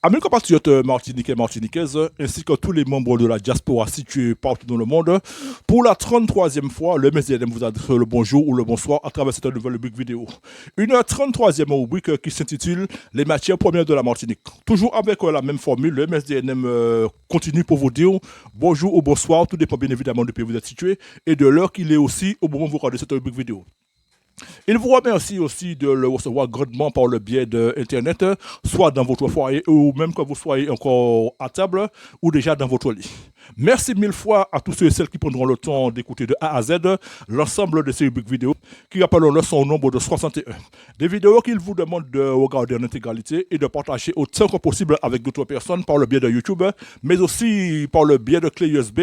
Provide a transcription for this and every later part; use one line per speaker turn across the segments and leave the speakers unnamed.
Amis compatriotes martiniquais et martiniquaises, ainsi que tous les membres de la diaspora situés partout dans le monde, pour la 33e fois, le MSDNM vous adresse le bonjour ou le bonsoir à travers cette nouvelle rubrique vidéo. Une 33e rubrique qui s'intitule Les matières premières de la Martinique. Toujours avec la même formule, le MSDNM continue pour vous dire bonjour ou bonsoir, tout dépend bien évidemment du pays où vous êtes situé et de l'heure qu'il est aussi au moment où vous regardez cette rubrique vidéo. Il vous remercie aussi de le recevoir grandement par le biais d'Internet, soit dans votre foyer ou même quand vous soyez encore à table ou déjà dans votre lit. Merci mille fois à tous ceux et celles qui prendront le temps d'écouter de A à Z l'ensemble de ces rubriques vidéo qui, rappelons-le, sont au nombre de 61. Des vidéos qu'il vous demande de regarder en intégralité et de partager autant que possible avec d'autres personnes par le biais de YouTube, mais aussi par le biais de clés USB.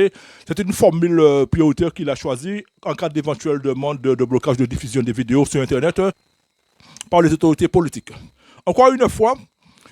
C'est une formule prioritaire qu'il a choisie en cas d'éventuelle demande de blocage de diffusion des vidéos sur Internet par les autorités politiques. Encore une fois,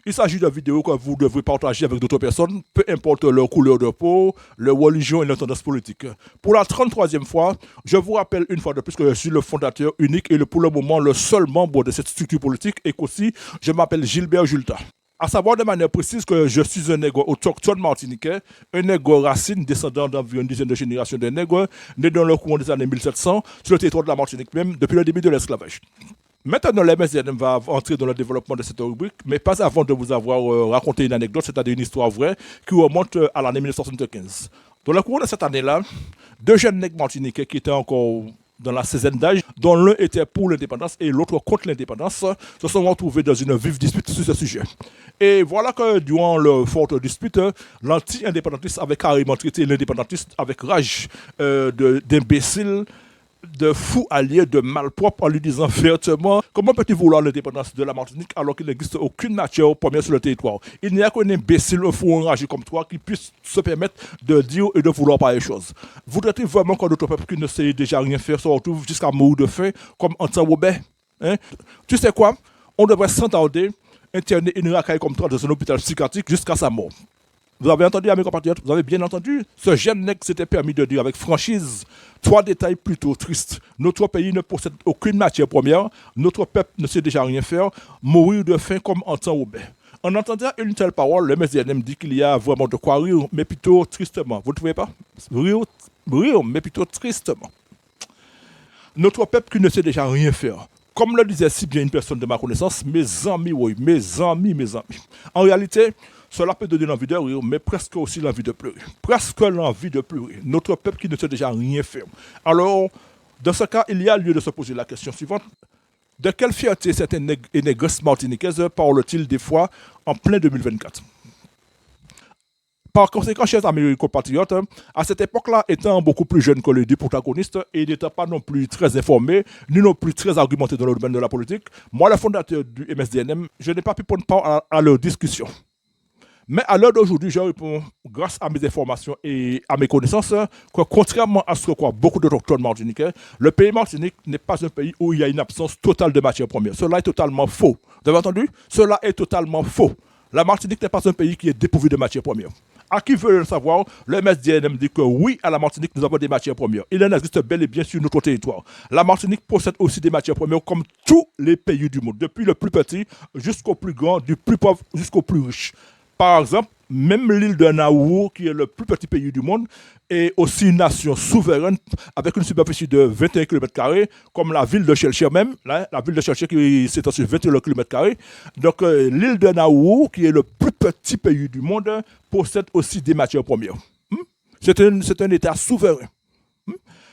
il s'agit de vidéos que vous devrez partager avec d'autres personnes, peu importe leur couleur de peau, leur religion et leur tendance politique. Pour la 33e fois, je vous rappelle une fois de plus que je suis le fondateur unique et pour le moment le seul membre de cette structure politique et qu'aussi je m'appelle Gilbert Julta. À savoir de manière précise que je suis un nègre autochtone martiniquais, un nègre racine descendant d'environ une dizaine de générations de nègres, né dans le courant des années 1700 sur le territoire de la Martinique même, depuis le début de l'esclavage. Maintenant, le MSDNM va entrer dans le développement de cette rubrique, mais pas avant de vous avoir raconté une anecdote, c'est-à-dire une histoire vraie, qui remonte à l'année 1975. Dans le cours de cette année-là, deux jeunes nègres martiniquais qui étaient encore dans la seizaine d'âge, dont l'un était pour l'indépendance et l'autre contre l'indépendance, se sont retrouvés dans une vive dispute sur ce sujet. Et voilà que durant leur forte dispute, l'anti-indépendantiste avait carrément traité l'indépendantiste avec rage d'imbécile, de fou allié, de malpropre, en lui disant vertement comment peux-tu vouloir l'indépendance de la Martinique alors qu'il n'existe aucune matière première sur le territoire. Il n'y a qu'un imbécile, un fou enragé comme toi qui puisse se permettre de dire et de vouloir pareille chose. Voudrais-tu vraiment que notre peuple qui ne sait déjà rien faire se retrouve jusqu'à mourir de faim comme Antoine Robert, hein? Tu sais quoi? On devrait sans tarder interner une racaille comme toi dans un hôpital psychiatrique jusqu'à sa mort. Vous avez entendu, amis compatriotes, vous avez bien entendu. Ce jeune nègre s'était permis de dire avec franchise trois détails plutôt tristes. Notre pays ne possède aucune matière première, notre peuple ne sait déjà rien faire, mourir de faim comme Antoine Robert. En entendant une telle parole, le MSDNM dit qu'il y a vraiment de quoi rire, mais plutôt tristement. Vous ne trouvez pas? Rire, mais plutôt tristement. Notre peuple qui ne sait déjà rien faire. Comme le disait si bien une personne de ma connaissance, mes amis, oui, mes amis. En réalité, cela peut donner l'envie de rire, mais presque aussi l'envie de pleurer. Presque l'envie de pleurer. Notre peuple qui ne sait déjà rien faire. Alors, dans ce cas, il y a lieu de se poser la question suivante. De quelle fierté certains nègres et négresses martiniquaises parlent-ils des fois en plein 2024? Par conséquent, chers amis compatriotes, à cette époque-là, étant beaucoup plus jeune que les deux protagonistes et n'étant pas non plus très informé, ni non plus très argumenté dans le domaine de la politique, moi, le fondateur du MSDNM, je n'ai pas pu prendre part à leur discussion. Mais à l'heure d'aujourd'hui, je réponds, grâce à mes informations et à mes connaissances, que contrairement à ce que croient beaucoup d'autochtones martiniquais, le pays Martinique n'est pas un pays où il y a une absence totale de matières premières. Cela est totalement faux. Vous avez entendu? Cela est totalement faux. La Martinique n'est pas un pays qui est dépourvu de matières premières. À qui veut le savoir, le MSDNM dit que oui, à la Martinique, nous avons des matières premières. Il en existe bel et bien sur notre territoire. La Martinique possède aussi des matières premières comme tous les pays du monde, depuis le plus petit jusqu'au plus grand, du plus pauvre jusqu'au plus riche. Par exemple, même l'île de Nauru, qui est le plus petit pays du monde, est aussi une nation souveraine avec une superficie de 21 km², comme la ville de Chelcher même, là, la ville de Chelcher qui s'étend sur 21 km². Donc l'île de Nauru, qui est le plus petit pays du monde, possède aussi des matières premières. C'est un État souverain.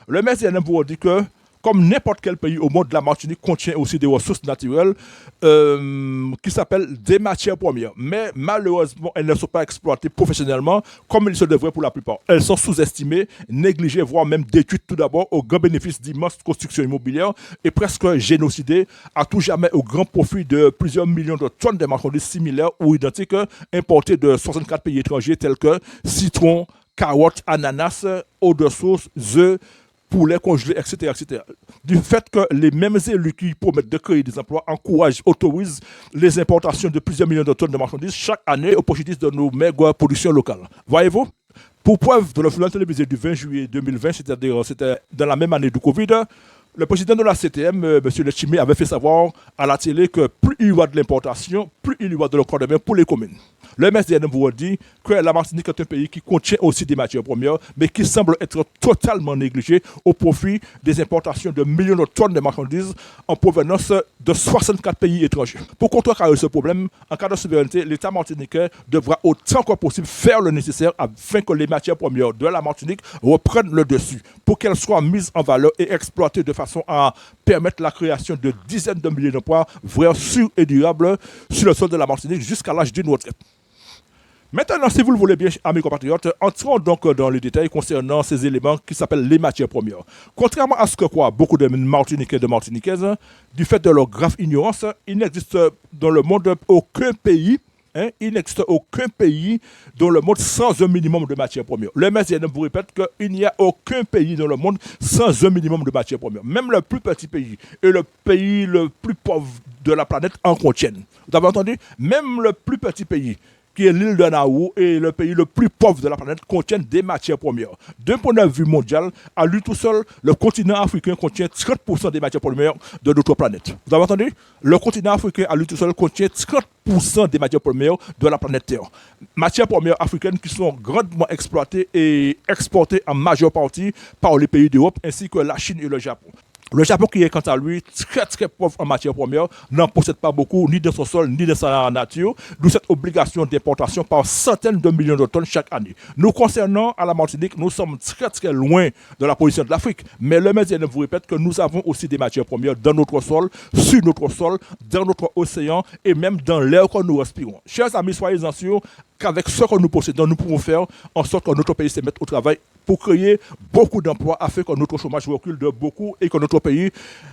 Le MSDNM vous dit que comme n'importe quel pays au monde, la Martinique contient aussi des ressources naturelles qui s'appellent des matières premières. Mais malheureusement, elles ne sont pas exploitées professionnellement comme il se devrait pour la plupart. Elles sont sous-estimées, négligées, voire même détruites tout d'abord au grand bénéfice d'immenses constructions immobilières et presque génocidées à tout jamais au grand profit de plusieurs millions de tonnes de marchandises similaires ou identiques importées de 64 pays étrangers tels que citron, carottes, ananas, eau de sauce, œufs, poulet congelé, etc. Du fait que les mêmes élus qui promettent de créer des emplois encouragent, autorisent les importations de plusieurs millions de tonnes de marchandises chaque année au préjudice de nos maigres productions locales. Voyez-vous? Pour preuve, de l'influence télévisée du 20 juillet 2020, c'est-à-dire c'était dans la même année du Covid, le président de la CTM, M. Lechimé, avait fait savoir à la télé que plus il y aura de l'importation, plus il y aura de l'octroi de mer pour les communes. Le MSDN vous dit que la Martinique est un pays qui contient aussi des matières premières, mais qui semble être totalement négligé au profit des importations de millions de tonnes de marchandises en provenance de 64 pays étrangers. Pour contrecarrer ce problème, en cas de souveraineté, l'État martiniquais devra autant que possible faire le nécessaire afin que les matières premières de la Martinique reprennent le dessus, pour qu'elles soient mises en valeur et exploitées de façon à permettre la création de dizaines de milliers d'emplois vrais, sûrs et durables sur le sol de la Martinique jusqu'à l'âge d'une retraite. Maintenant, si vous le voulez bien, amis compatriotes, entrons donc dans les détails concernant ces éléments qui s'appellent les matières premières. Contrairement à ce que croient beaucoup de Martiniquais et de Martiniquaises, du fait de leur grave ignorance, il n'existe dans le monde aucun pays, il n'existe aucun pays dans le monde sans un minimum de matières premières. Le MSDN vous répète qu'il n'y a aucun pays dans le monde sans un minimum de matières premières. Même le plus petit pays et le pays le plus pauvre de la planète en contiennent. Vous avez entendu? Même le plus petit pays, qui est l'île de Nauru et le pays le plus pauvre de la planète, contiennent des matières premières. D'un point de vue mondial, à lui tout seul, le continent africain contient 30% des matières premières de notre planète. Vous avez entendu? Le continent africain, à lui tout seul, contient 30% des matières premières de la planète Terre. Matières premières africaines qui sont grandement exploitées et exportées en majeure partie par les pays d'Europe ainsi que la Chine et le Japon. Le Japon, qui est quant à lui très pauvre en matières premières, n'en possède pas beaucoup, ni dans son sol, ni dans sa nature, d'où cette obligation d'importation par centaines de millions de tonnes chaque année. Nous concernant à la Martinique, nous sommes très loin de la position de l'Afrique, mais le MSDN vous répète que nous avons aussi des matières premières dans notre sol, sur notre sol, dans notre océan et même dans l'air que nous respirons. Chers amis, soyez-en sûrs qu'avec ce que nous possédons, nous pouvons faire en sorte que notre pays se mette au travail pour créer beaucoup d'emplois afin que notre chômage recule de beaucoup et que notre pays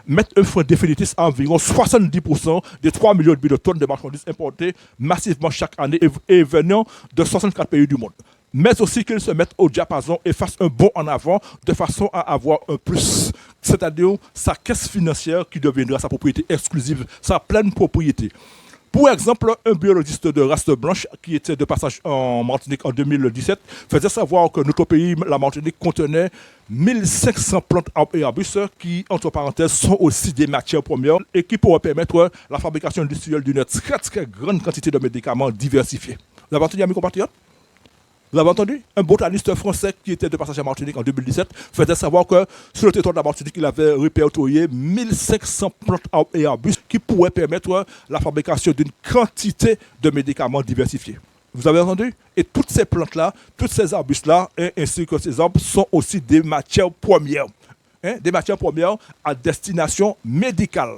mette un frein définitif à environ 70% des 3 millions de tonnes de marchandises importées massivement chaque année et venant de 64 pays du monde. Mais aussi qu'ils se mettent au diapason et fassent un bond en avant de façon à avoir un plus, c'est-à-dire sa caisse financière qui deviendra sa propriété exclusive, sa pleine propriété. Pour exemple, un biologiste de race blanche qui était de passage en Martinique en 2017 faisait savoir que notre pays, la Martinique, contenait 1500 plantes et arbustes qui, entre parenthèses, sont aussi des matières premières et qui pourraient permettre la fabrication industrielle d'une très grande quantité de médicaments diversifiés. Vous avez entendu, amis compatriotes? Vous avez entendu? Un botaniste français qui était de passage à Martinique en 2017 faisait savoir que sur le territoire de la Martinique, il avait répertorié 1500 plantes et arbustes qui pourraient permettre la fabrication d'une quantité de médicaments diversifiés. Vous avez entendu? Et toutes ces plantes-là, tous ces arbustes-là, ainsi que ces arbres, sont aussi des matières premières. Des matières premières à destination médicale.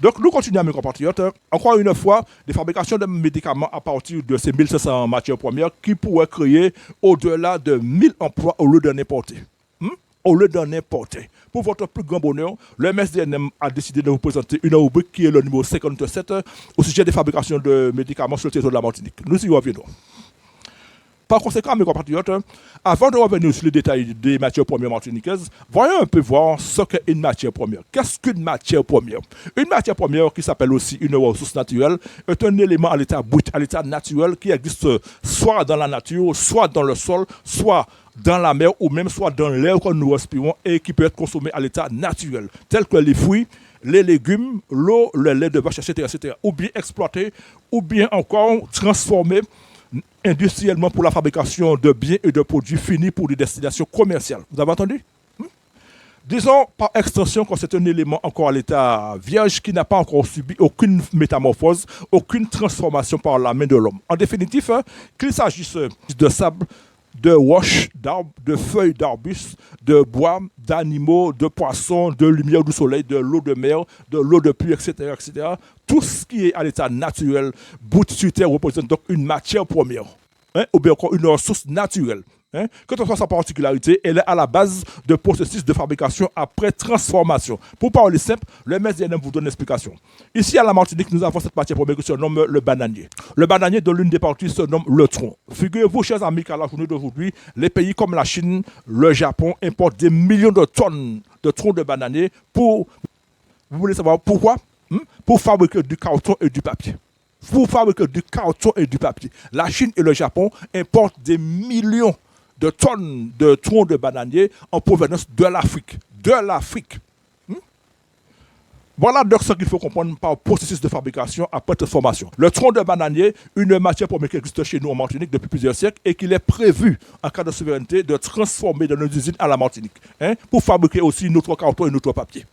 Donc, nous continuons, mes compatriotes. Encore une fois, des fabrications de médicaments à partir de ces 1500 matières premières qui pourraient créer au-delà de 1000 emplois au lieu d'en importer. Au lieu d'en importer. Pour votre plus grand bonheur, le MSDN a décidé de vous présenter une rubrique qui est le numéro 57 au sujet des fabrications de médicaments sur le territoire de la Martinique. Nous y reviendrons. Par conséquent, mes compatriotes, avant de revenir sur les détails des matières premières martiniquaises, voyons un peu voir ce qu'est une matière première. Qu'est-ce qu'une matière première? Une matière première, qui s'appelle aussi une ressource naturelle, est un élément à l'état brut, à l'état naturel, qui existe soit dans la nature, soit dans le sol, soit dans la mer, ou même soit dans l'air que nous respirons et qui peut être consommé à l'état naturel, tel que les fruits, les légumes, l'eau, le lait de vache, etc., ou bien exploité, ou bien encore transformé industriellement pour la fabrication de biens et de produits finis pour des destinations commerciales. Vous avez entendu? Disons par extension que c'est un élément encore à l'état vierge qui n'a pas encore subi aucune métamorphose, aucune transformation par la main de l'homme. En définitive, qu'il s'agisse de sable, de roches, d'arbres, de feuilles d'arbustes, de bois, d'animaux, de poissons, de lumière du soleil, de l'eau de mer, de l'eau de pluie, etc., etc. Tout ce qui est à l'état naturel, brut sur terre, représente donc une matière première, ou bien encore une ressource naturelle. Que ce soit sa particularité, elle est à la base de processus de fabrication après transformation. Pour parler simple, le MSDN vous donne l'explication. Ici à la Martinique, nous avons cette matière première qui se nomme le bananier. Le bananier, dont l'une des parties se nomme le tronc. Figurez-vous, chers amis, qu'à la journée d'aujourd'hui, les pays comme la Chine, le Japon importent des millions de tonnes de troncs de bananier pour... Vous voulez savoir pourquoi? Pour fabriquer du carton et du papier. Pour fabriquer du carton et du papier. La Chine et le Japon importent des millions de tonnes de troncs de bananiers en provenance de l'Afrique. De l'Afrique. Voilà donc ce qu'il faut comprendre par processus de fabrication après transformation. Le tronc de bananier, une matière première qui existe chez nous en Martinique depuis plusieurs siècles et qu'il est prévu, en cas de souveraineté, de transformer dans nos usines à la Martinique, pour fabriquer aussi notre carton et notre papier.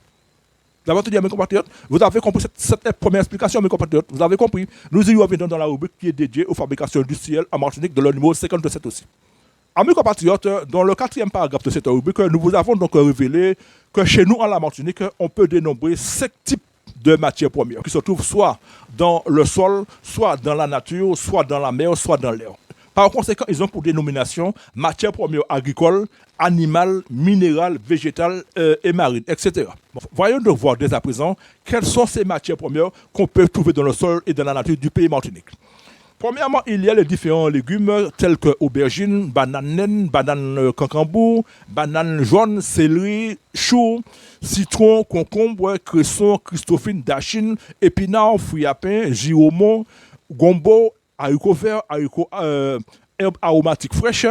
Vous avez entendu, mes compatriotes? Vous avez compris cette première explication, mes compatriotes? Vous avez compris? Nous y revenons dans la rubrique qui est dédiée aux fabrications industrielles en Martinique de le numéro 57 aussi. Amis compatriotes, dans le 4e paragraphe de cette rubrique, nous vous avons donc révélé que chez nous, en la Martinique, on peut dénombrer 5 types de matières premières qui se trouvent soit dans le sol, soit dans la nature, soit dans la mer, soit dans l'air. Par conséquent, ils ont pour dénomination matières premières agricoles, animales, minérales, végétales et marines, etc. Bon, voyons donc voir dès à présent quelles sont ces matières premières qu'on peut trouver dans le sol et dans la nature du pays Martinique. Premièrement, il y a les différents légumes tels que aubergines, bananes naines, bananes cancambou, bananes jaunes, céleri, chou, citron, concombre, cresson, christophine, dachine, épinards, fruits à pain, giromon, gombo, haricots verts, herbes aromatiques fraîches,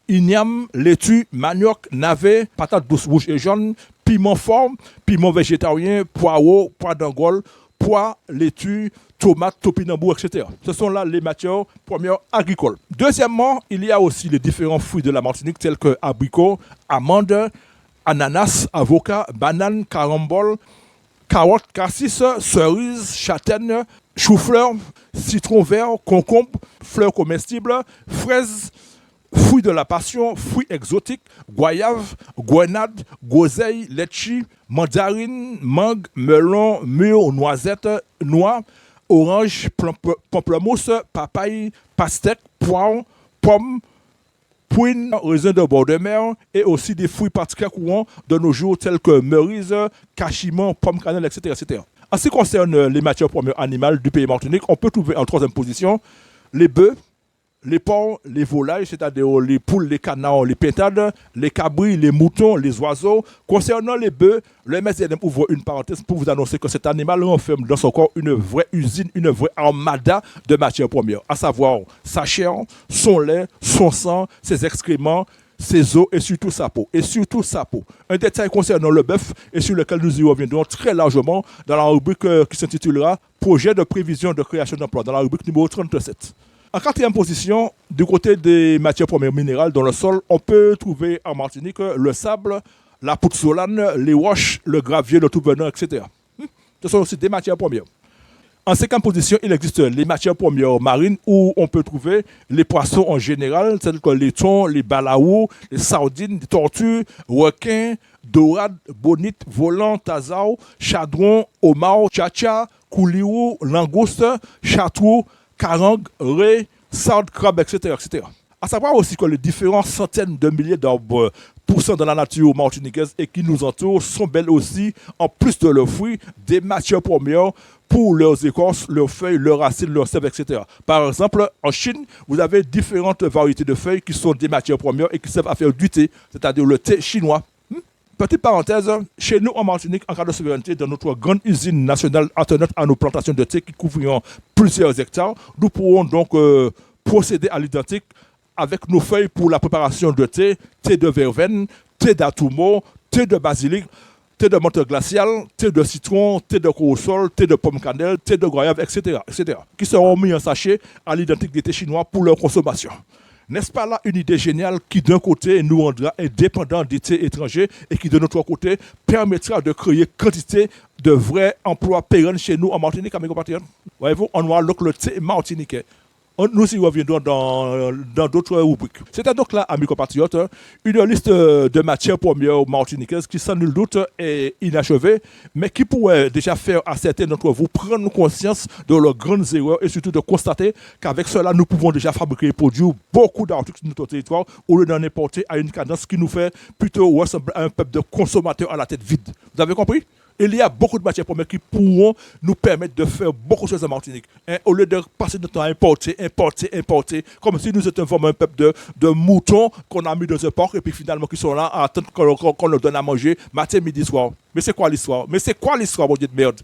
igname, laitue, manioc, navet, patates douces rouges et jaunes, piment fort, piment végétarien, poireaux, pois d'Angole, pois, laitue, tomates, topinambou, etc. Ce sont là les matières premières agricoles. Deuxièmement, il y a aussi les différents fruits de la Martinique tels que abricots, amandes, ananas, avocats, bananes, caramboles, carottes, cassis, cerises, châtaignes, chou-fleur, citron vert, concombre, fleurs comestibles, fraises, fruits de la passion, fruits exotiques, goyave, grenade, groseille, litchi, mandarine, mangue, melon, mûre, noisette, noix, orange, pamplemousse, papaye, pastèque, poire, pomme, prune, raisin de bord de mer et aussi des fruits particuliers courants de nos jours tels que merises, cachimon, pomme cannelle, etc., etc. En ce qui concerne les matières premières animales du pays Martinique, on peut trouver en 3e position les bœufs, les porcs, les volailles, c'est-à-dire les poules, les canards, les pintades, les cabris, les moutons, les oiseaux. Concernant les bœufs, le MSDM ouvre une parenthèse pour vous annoncer que cet animal renferme dans son corps une vraie usine, une vraie armada de matières premières, à savoir sa chair, son lait, son sang, ses excréments, ses os et surtout sa peau. Un détail concernant le bœuf et sur lequel nous y reviendrons très largement dans la rubrique qui s'intitulera Projet de prévision de création d'emplois, dans la rubrique numéro 37. En 4e position, du côté des matières premières minérales dans le sol, on peut trouver en Martinique le sable, la poutre solane, les roches, le gravier, le tout venant, etc. Ce sont aussi des matières premières. En 5e position, il existe les matières premières marines où on peut trouver les poissons en général, tels que les thons, les balaous, les sardines, les tortues, requins, dorades, bonites, volants, tazao, chadrons, homards, tchatcha, couliou, langoustes, chatouts, carangue, raies, sardes, crabes, etc., etc. À savoir aussi que les différentes centaines de milliers d'arbres poussant dans la nature martiniquaise et qui nous entourent sont belles aussi, en plus de leurs fruits, des matières premières pour leurs écorces, leurs feuilles, leurs racines, leurs sèves, etc. Par exemple, en Chine, vous avez différentes variétés de feuilles qui sont des matières premières et qui servent à faire du thé, c'est-à-dire le thé chinois. Petite parenthèse, chez nous en Martinique, en cas de souveraineté, dans notre grande usine nationale attenante à nos plantations de thé qui couvriront plusieurs hectares, nous pourrons donc procéder à l'identique avec nos feuilles pour la préparation de thé, thé de verveine, thé d'atoumo, thé de basilic, thé de menthe glaciale, thé de citron, thé de corossol, thé de pomme cannelle, thé de goyave, etc., qui seront mis en sachet à l'identique des thés chinois pour leur consommation. N'est-ce pas là une idée géniale qui, d'un côté, nous rendra indépendants des thés étrangers et qui, de notre côté, permettra de créer quantité de vrais emplois pérennes chez nous en Martinique, mes compatriotes? Voyez-vous, on aura donc le thé martiniquais. Nous y reviendrons dans d'autres rubriques. C'était donc là, amis compatriotes, une liste de matières premières martiniquaises qui, sans nul doute, est inachevée, mais qui pourrait déjà faire à certains d'entre vous prendre conscience de leurs grandes erreurs et surtout de constater qu'avec cela, nous pouvons déjà fabriquer et produire beaucoup d'articles sur notre territoire au lieu d'en importer à une cadence qui nous fait plutôt ressembler à un peuple de consommateurs à la tête vide. Vous avez compris? Il y a beaucoup de matières premières qui pourront nous permettre de faire beaucoup de choses en Martinique. Au lieu de passer notre temps à importer, comme si nous étions vraiment un peuple de moutons qu'on a mis dans un parc et puis finalement qui sont là à attendre qu'on leur donne à manger matin, midi, soir. Mais c'est quoi l'histoire, mon Dieu de merde?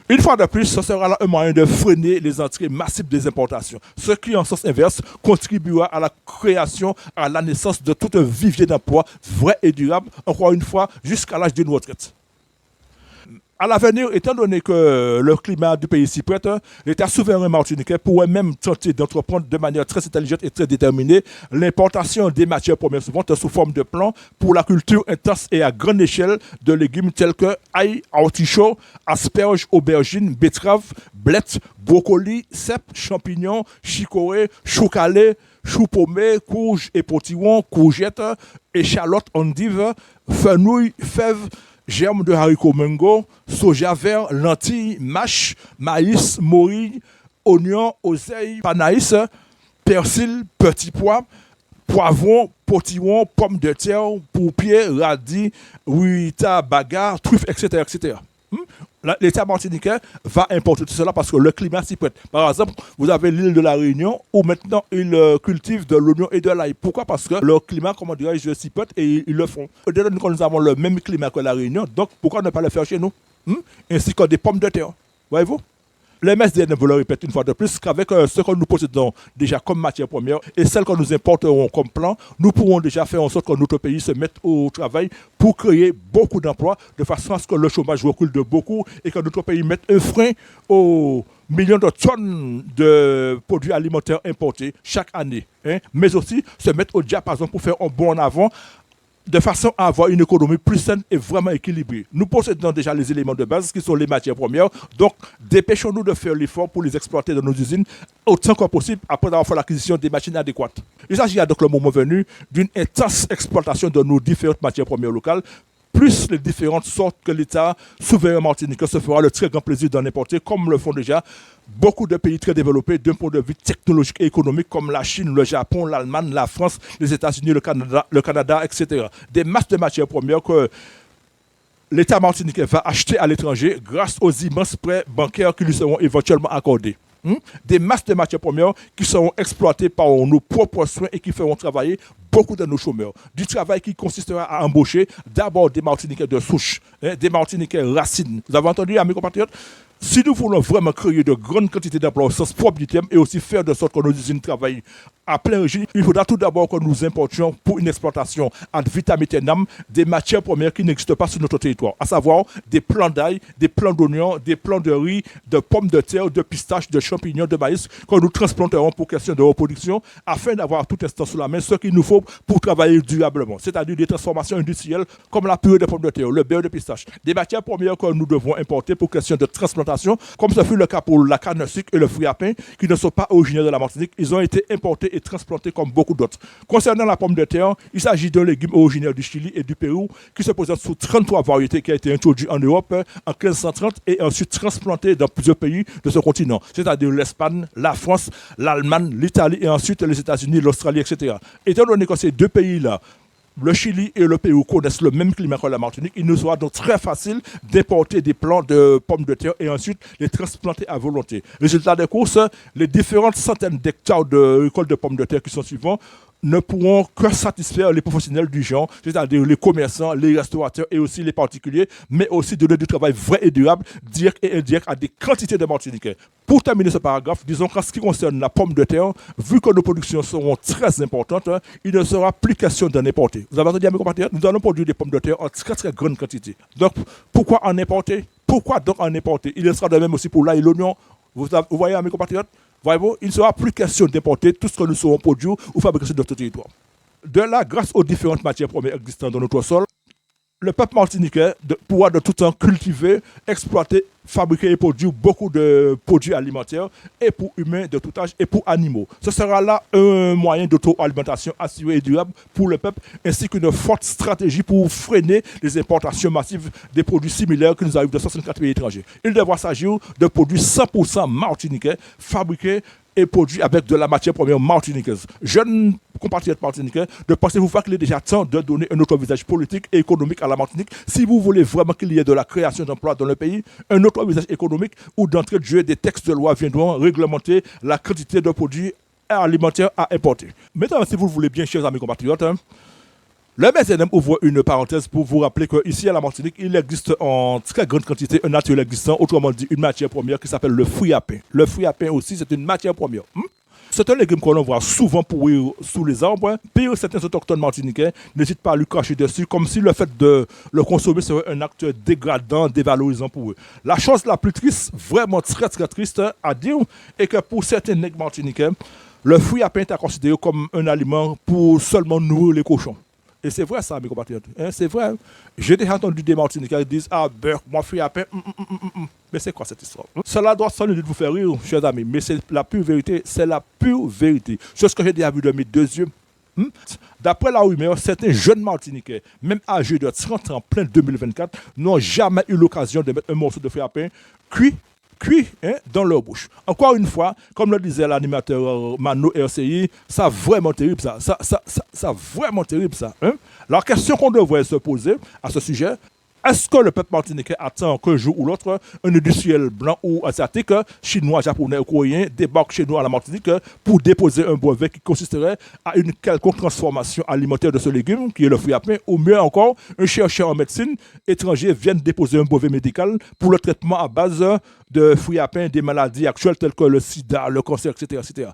Une fois de plus, ce sera là un moyen de freiner les entrées massives des importations, ce qui, en sens inverse, contribuera à la création, à la naissance de tout un vivier d'emplois vrai et durable, encore une fois, jusqu'à l'âge d'une retraite. À l'avenir, étant donné que le climat du pays s'y prête, l'État souverain martiniquais pourrait même tenter d'entreprendre de manière très intelligente et très déterminée l'importation des matières premières suivantes sous forme de plans pour la culture intense et à grande échelle de légumes tels que ail, artichaut, asperges, aubergines, betteraves, blettes, brocolis, cèpes, champignons, chicorée, chou calé, chou paumé, courge et potillon, courgettes, échalotes, endives, fenouil, fèves, germes de haricots mango, soja vert, lentilles, mâche, maïs, morille, oignons, oseille, panaïs, persil, petit pois, poivron, potillon, pommes de terre, pourpier, radis, ruita, bagarre, truffes, etc. etc. L'État martiniquais va importer tout cela parce que le climat s'y prête. Par exemple, vous avez l'île de la Réunion où maintenant ils cultivent de l'oignon et de l'ail. Pourquoi? Parce que leur climat, comment dirais-je, s'y prête et ils le font. Dès que nous avons le même climat que la Réunion, donc pourquoi ne pas le faire chez nous? Ainsi que des pommes de terre. Voyez-vous? Les MSDN vous le répète une fois de plus qu'avec ce que nous possédons déjà comme matière première et celles que nous importerons comme plan, nous pourrons déjà faire en sorte que notre pays se mette au travail pour créer beaucoup d'emplois de façon à ce que le chômage recule de beaucoup et que notre pays mette un frein aux millions de tonnes de produits alimentaires importés chaque année. Mais aussi se mettre au diapason pour faire un bond en avant de façon à avoir une économie plus saine et vraiment équilibrée. Nous possédons déjà les éléments de base qui sont les matières premières, donc dépêchons-nous de faire l'effort pour les exploiter dans nos usines autant que possible après avoir fait l'acquisition des machines adéquates. Il s'agira donc le moment venu d'une intense exploitation de nos différentes matières premières locales, plus les différentes sortes que l'État souverain martiniquais se fera le très grand plaisir d'en importer, comme le font déjà beaucoup de pays très développés d'un point de vue technologique et économique, comme la Chine, le Japon, l'Allemagne, la France, les États-Unis, le Canada, etc. Des masses de matières premières que l'État martiniquais va acheter à l'étranger grâce aux immenses prêts bancaires qui lui seront éventuellement accordés. Des masses de matières premières qui seront exploitées par nos propres soins et qui feront travailler beaucoup de nos chômeurs. Du travail qui consistera à embaucher d'abord des Martiniquais de souche, des Martiniquais racines. Vous avez entendu, amis compatriotes? Si nous voulons vraiment créer de grandes quantités d'emplois au sens propre du terme et aussi faire de sorte que nos usines travaillent à plein régime, il faudra tout d'abord que nous importions pour une exploitation ad vitam aeternam des matières premières qui n'existent pas sur notre territoire, à savoir des plants d'ail, des plants d'oignons, des plants de riz, de pommes de terre, de pistaches, de champignons, de maïs, que nous transplanterons pour question de reproduction afin d'avoir tout instant sous la main ce qu'il nous faut pour travailler durablement, c'est-à-dire des transformations industrielles comme la purée de pommes de terre, le beurre de pistache, des matières premières que nous devons importer pour question de transplantation, comme ce fut le cas pour la canne à sucre et le fruit à pain, qui ne sont pas originaires de la Martinique. Ils ont été importés et transplantés comme beaucoup d'autres. Concernant la pomme de terre, il s'agit d'un légume originaire du Chili et du Pérou qui se présente sous 33 variétés qui a été introduit en Europe en 1530 et ensuite transplanté dans plusieurs pays de ce continent, c'est-à-dire l'Espagne, la France, l'Allemagne, l'Italie et ensuite les États-Unis, l'Australie, etc. Étant donné que ces deux pays-là, le Chili et le Pérou connaissent le même climat que la Martinique, il nous sera donc très facile d'importer des plants de pommes de terre et ensuite les transplanter à volonté. Résultat des courses, les différentes centaines d'hectares de récoltes de pommes de terre qui sont suivants ne pourront que satisfaire les professionnels du genre, c'est-à-dire les commerçants, les restaurateurs et aussi les particuliers, mais aussi donner du travail vrai et durable, direct et indirect à des quantités de Martiniquais. Pour terminer ce paragraphe, disons qu'en ce qui concerne la pomme de terre, vu que nos productions seront très importantes, il ne sera plus question d'en importer. Vous avez entendu, mes compatriotes, nous allons produire des pommes de terre en très très grande quantité. Donc, pourquoi en importer? Pourquoi donc en importer? Il en sera de même aussi pour l'ail et l'oignon. Vous voyez, mes compatriotes? Voyez-vous, il ne sera plus question d'importer tout ce que nous saurons produire ou fabriquer sur notre territoire. De là, grâce aux différentes matières premières existantes dans notre sol, le peuple martiniquais pourra de tout temps cultiver, exploiter, fabriquer et produire beaucoup de produits alimentaires et pour humains de tout âge et pour animaux. Ce sera là un moyen d'auto-alimentation assuré et durable pour le peuple ainsi qu'une forte stratégie pour freiner les importations massives des produits similaires qui nous arrivent de 64 pays étrangers. Il devra s'agir de produits 100% martiniquais fabriqués et produits avec de la matière première martiniquaise. Jeunes compatriotes martiniquais, ne pensez-vous pas qu'il est déjà temps de donner un autre visage politique et économique à la Martinique si vous voulez vraiment qu'il y ait de la création d'emplois dans le pays, un autre visage économique où d'entrée de jeu des textes de loi viendront réglementer la quantité de produits alimentaires à importer. Maintenant, si vous le voulez bien, chers amis compatriotes, le MSNM ouvre une parenthèse pour vous rappeler qu'ici à la Martinique, il existe en très grande quantité un naturel existant, autrement dit une matière première qui s'appelle le fruit à pain. Le fruit à pain aussi, c'est une matière première. C'est un légume qu'on voit souvent pourrir sous les arbres. Pire, certains autochtones martiniquais n'hésitent pas à lui cracher dessus, comme si le fait de le consommer serait un acte dégradant, dévalorisant pour eux. La chose la plus triste, vraiment très très triste à dire, est que pour certains nègres martiniquais, le fruit à pain est considéré comme un aliment pour seulement nourrir les cochons. Et c'est vrai ça, mes compatriotes. Hein, c'est vrai. J'ai déjà entendu des Martiniquais qui disent ah, beurre, moi, fruit à pain. Mais c'est quoi cette histoire? Cela doit sans doute vous faire rire, chers amis. Mais c'est la pure vérité. C'est la pure vérité. C'est ce que j'ai déjà vu de mes deux yeux. D'après la rumeur, certains jeunes Martiniquais, même âgés de 30 ans, plein 2024, n'ont jamais eu l'occasion de mettre un morceau de fruit à pain cuit dans leur bouche. Encore une fois, comme le disait l'animateur Mano RCI, ça vraiment terrible ça. Ça vraiment terrible ça. La question qu'on devrait se poser à ce sujet, est-ce que le peuple martiniquais attend qu'un jour ou l'autre, un industriel blanc ou asiatique, chinois, japonais ou coréen, débarque chez nous à la Martinique pour déposer un brevet qui consisterait à une quelconque transformation alimentaire de ce légume, qui est le fruit à pain, ou mieux encore, un chercheur en médecine étranger vienne déposer un brevet médical pour le traitement à base de fruits à pain des maladies actuelles telles que le sida, le cancer, etc. etc.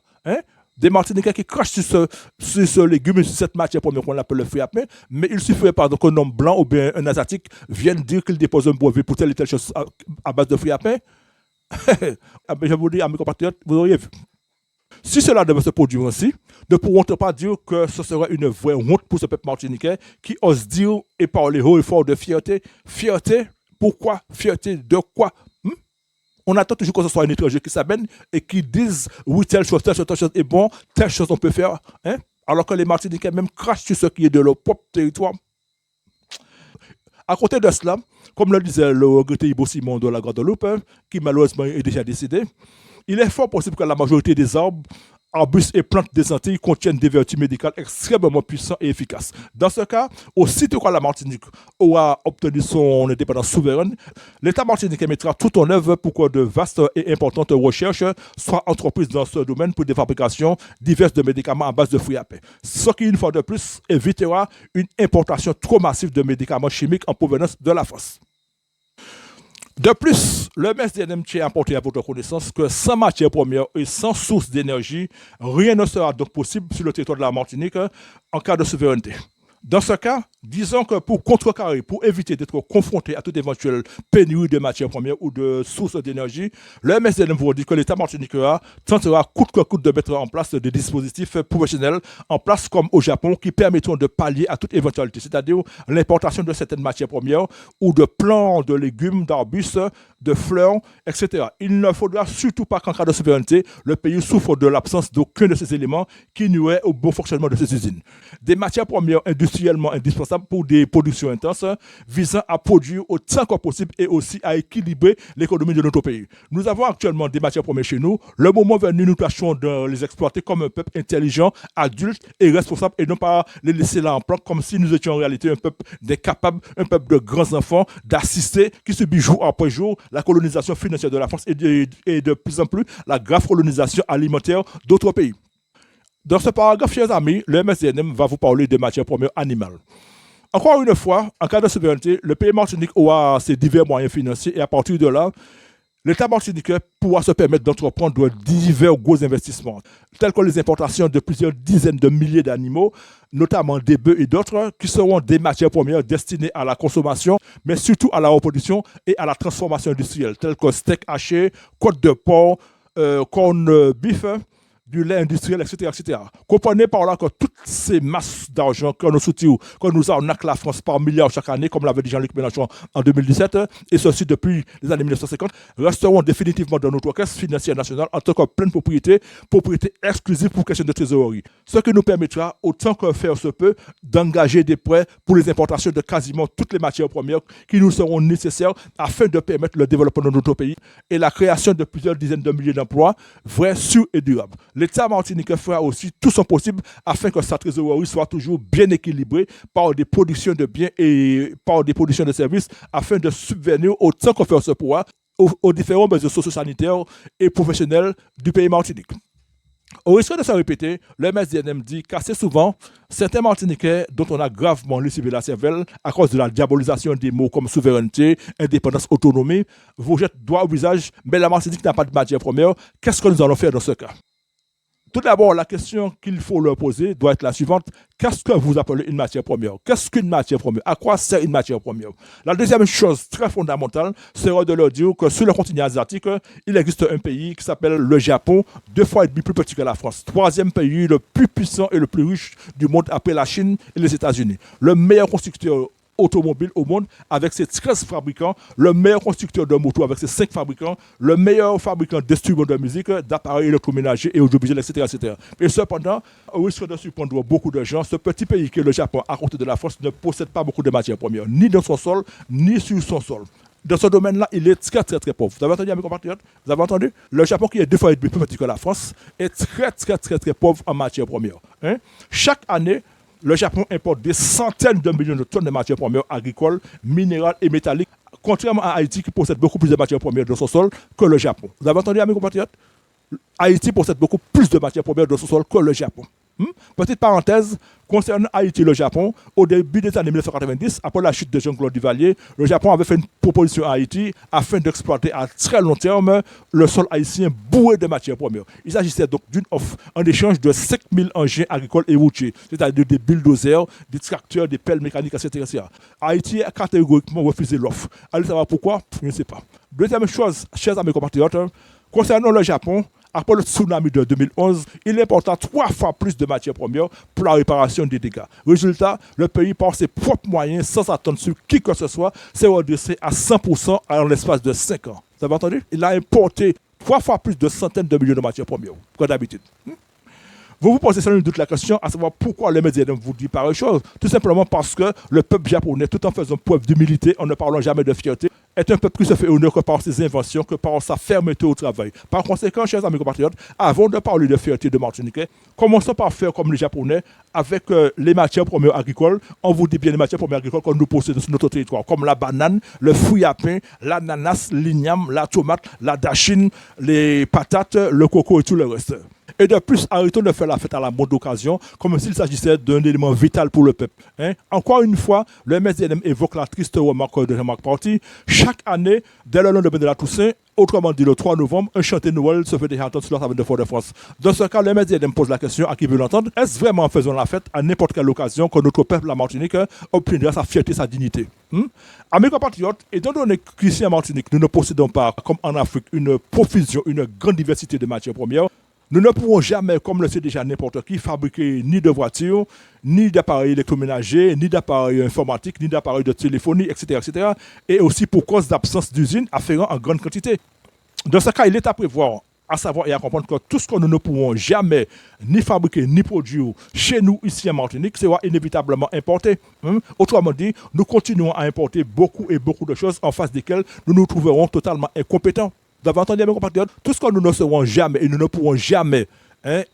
Des Martiniquais qui crachent sur ce légume, sur cette matière première qu'on appelle le fruit à pain, mais il suffirait pas qu'un homme blanc ou bien un asiatique vienne dire qu'il dépose un brevet pour telle et telle chose à base de fruit à pain. Je vous dis, à mes compatriotes, vous auriez vu. Si cela devait se produire ainsi, ne pourront-ils pas dire que ce serait une vraie honte pour ce peuple martiniquais qui ose dire et parler haut et fort de fierté? Fierté? Pourquoi? Fierté de quoi? On attend toujours que ce soit un étranger qui s'amène et qui dise oui, telle chose est bon, telle chose on peut faire. Alors que les Martiniquais même crachent sur ce qui est de leur propre territoire. À côté de cela, comme le disait le regretté Ibo Simon de la Guadeloupe, qui malheureusement est déjà décédé, il est fort possible que la majorité des arbres, arbustes et plantes des Antilles contiennent des vertus médicales extrêmement puissantes et efficaces. Dans ce cas, aussitôt que la Martinique aura obtenu son indépendance souveraine, l'État martiniquais mettra tout en œuvre pour que de vastes et importantes recherches soient entreprises dans ce domaine pour des fabrications diverses de médicaments à base de fruits à pain. Ce qui, une fois de plus, évitera une importation trop massive de médicaments chimiques en provenance de la France. De plus, le MSDNM tient à apporter à votre connaissance que sans matière première et sans source d'énergie, rien ne sera donc possible sur le territoire de la Martinique en cas de souveraineté. Dans ce cas, disons que pour contrecarrer, pour éviter d'être confronté à toute éventuelle pénurie de matières premières ou de sources d'énergie, le MSDNM vous dit que l'État martiniquais tentera coûte que coûte de mettre en place des dispositifs professionnels en place comme au Japon qui permettront de pallier à toute éventualité, c'est-à-dire l'importation de certaines matières premières ou de plants, de légumes, d'arbustes, de fleurs, etc. Il ne faudra surtout pas qu'en cas de souveraineté, le pays souffre de l'absence d'aucun de ces éléments qui nuiraient au bon fonctionnement de ces usines. Des matières premières industriellement indispensables pour des productions intenses visant à produire autant que possible et aussi à équilibrer l'économie de notre pays. Nous avons actuellement des matières premières chez nous. Le moment venu, nous tâchons de les exploiter comme un peuple intelligent, adulte et responsable et non pas les laisser là en plan comme si nous étions en réalité un peuple d'incapables, un peuple de grands enfants, d'assister qui subit jour après jour la colonisation financière de la France et de plus en plus la grave colonisation alimentaire d'autres pays. Dans ce paragraphe, chers amis, le MSDNM va vous parler de matières premières animales. Encore une fois, en cas de souveraineté, le pays Martinique aura ses divers moyens financiers et à partir de là, l'État martiniquais pourra se permettre d'entreprendre divers gros investissements, tels que les importations de plusieurs dizaines de milliers d'animaux, notamment des bœufs et d'autres, qui seront des matières premières destinées à la consommation, mais surtout à la reproduction et à la transformation industrielle, tels que steak haché, côte de porc, corn beef, du lait industriel, etc., etc. Comprenez par là que toutes ces masses d'argent que nous soutient, que nous arnaque la France par milliards chaque année, comme l'avait dit Jean-Luc Mélenchon en 2017, et ceci depuis les années 1950, resteront définitivement dans notre caisse financière nationale en tant que pleine propriété exclusive pour question de trésorerie. Ce qui nous permettra, autant que faire se peut, d'engager des prêts pour les importations de quasiment toutes les matières premières qui nous seront nécessaires afin de permettre le développement de notre pays et la création de plusieurs dizaines de milliers d'emplois vrais, sûrs et durables. L'État martiniquais fera aussi tout son possible afin que sa trésorerie soit toujours bien équilibrée par des productions de biens et par des productions de services afin de subvenir autant que faire se pourra aux différents besoins socio-sanitaires et professionnels du pays Martinique. Au risque de se répéter, le MSDNM dit qu'assez souvent, certains Martiniquais dont on a gravement lessivé la cervelle à cause de la diabolisation des mots comme souveraineté, indépendance, autonomie, vous jettent doigt au visage, mais la Martinique n'a pas de matière première. Qu'est-ce que nous allons faire dans ce cas? Tout d'abord, la question qu'il faut leur poser doit être la suivante. Qu'est-ce que vous appelez une matière première? Qu'est-ce qu'une matière première? À quoi sert une matière première? La deuxième chose très fondamentale serait de leur dire que sur le continent asiatique, il existe un pays qui s'appelle le Japon, 2 fois et demi plus petit que la France. Troisième pays le plus puissant et le plus riche du monde après la Chine et les États-Unis. Le meilleur constructeur automobile au monde avec ses 13 fabricants, le meilleur constructeur de motos avec ses 5 fabricants, le meilleur fabricant d'instruments de musique, d'appareils électroménagers et audiovisuels, etc., etc. Et cependant, au risque de surprendre beaucoup de gens, ce petit pays qui est le Japon, à côté de la France, ne possède pas beaucoup de matières premières, ni dans son sol, ni sur son sol. Dans ce domaine-là, il est très, très, très pauvre. Vous avez entendu, mes compatriotes? Vous avez entendu? Le Japon, qui est 2 fois et demi plus petit que la France, est très, très, très, très pauvre en matières premières. Hein? Chaque année, le Japon importe des centaines de millions de tonnes de matières premières agricoles, minérales et métalliques, contrairement à Haïti qui possède beaucoup plus de matières premières dans son sol que le Japon. Vous avez entendu, mes compatriotes? Haïti possède beaucoup plus de matières premières dans son sol que le Japon. Petite parenthèse, concernant Haïti et le Japon, au début des années 1990, après la chute de Jean-Claude Duvalier, le Japon avait fait une proposition à Haïti afin d'exploiter à très long terme le sol haïtien bourré de matières premières. Il s'agissait donc d'une offre en échange de 5000 engins agricoles et routiers, c'est-à-dire des bulldozers, des tracteurs, des pelles mécaniques, etc. Haïti a catégoriquement refusé l'offre. Allez savoir pourquoi? Je ne sais pas. Deuxième chose, chers amis compatriotes, concernant le Japon, après le tsunami de 2011, il importa 3 fois plus de matières premières pour la réparation des dégâts. Résultat, le pays, par ses propres moyens, sans attendre sur qui que ce soit, s'est redressé à 100% en l'espace de 5 ans. Vous avez entendu? Il a importé 3 fois plus de centaines de millions de matières premières, comme d'habitude. Vous vous posez sans doute la question à savoir pourquoi les médias vous disent pareille chose. Tout simplement parce que le peuple japonais, tout en faisant preuve d'humilité, en ne parlant jamais de fierté, est un peuple qui se fait honneur que par ses inventions, que par sa fermeté au travail. Par conséquent, chers amis compatriotes, avant de parler de fierté de Martiniquais, commençons par faire comme les Japonais avec les matières premières agricoles. On vous dit bien les matières premières agricoles que nous possédons sur notre territoire, comme la banane, le fruit à pain, l'ananas, l'igname, la tomate, la dachine, les patates, le coco et tout le reste. Et de plus, arrêtons de faire la fête à la mode d'occasion, comme s'il s'agissait d'un élément vital pour le peuple. Encore une fois, le MSDM évoque la triste remarque de Jean-Marc Parti. Chaque année, dès le lendemain de la Toussaint, autrement dit le 3 novembre, un chanté Noël se fait déjà entendre sur la table de Fort-de-France. Dans ce cas, le MSDM pose la question à qui veut l'entendre. Est-ce vraiment en faisant la fête à n'importe quelle occasion que notre peuple, la Martinique, obtiendra sa fierté, sa dignité? Amis compatriotes, étant donné qu'ici en Martinique, nous ne possédons pas, comme en Afrique, une profusion, une grande diversité de matières premières, nous ne pourrons jamais, comme le sait déjà n'importe qui, fabriquer ni de voitures, ni d'appareils électroménagers, ni d'appareils informatiques, ni d'appareils de téléphonie, etc., etc. Et aussi pour cause d'absence d'usines afférents en grande quantité. Dans ce cas, il est à prévoir, à savoir et à comprendre que tout ce que nous ne pourrons jamais ni fabriquer, ni produire chez nous, ici en Martinique, sera inévitablement importé. Autrement dit, nous continuons à importer beaucoup et beaucoup de choses en face desquelles nous nous trouverons totalement incompétents. Vous avez entendu, mes compatriotes, tout ce que nous ne serons jamais et nous ne pourrons jamais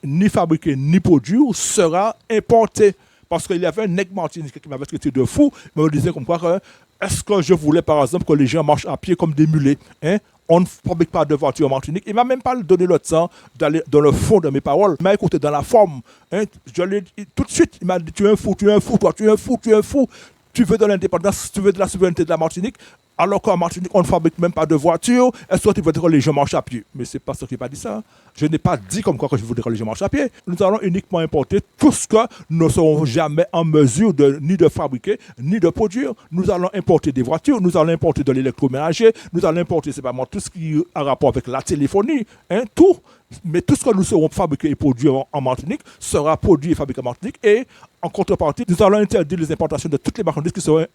ni fabriquer ni produire sera importé. Parce qu'il y avait un nègre martiniquais qui m'avait traité de fou, mais me disait comme quoi, est-ce que je voulais par exemple que les gens marchent à pied comme des mulets? On ne fabrique pas de voiture en Martinique. Il ne m'a même pas donné le temps d'aller dans le fond de mes paroles. Il m'a écouté dans la forme. Je l'ai dit tout de suite. Il m'a dit, tu es un fou, toi, tu es un fou, tu es un fou. Tu veux de l'indépendance, tu veux de la souveraineté de la Martinique, alors qu'en Martinique, on ne fabrique même pas de voiture. Est-ce que tu veux dire que les gens marchent à pied? Mais c'est pas ce qui n'a pas dit ça. Je n'ai pas dit comme quoi que je voudrais que les gens marchent à pied. Nous allons uniquement importer tout ce que nous ne serons jamais en mesure ni de fabriquer, ni de produire. Nous allons importer des voitures, nous allons importer de l'électroménager, nous allons importer séparément tout ce qui a rapport avec la téléphonie, tout. Mais tout ce que nous serons fabriqués et produits en Martinique sera produit et fabriqué en Martinique. Et en contrepartie, nous allons interdire les importations de toutes les marchandises qui seront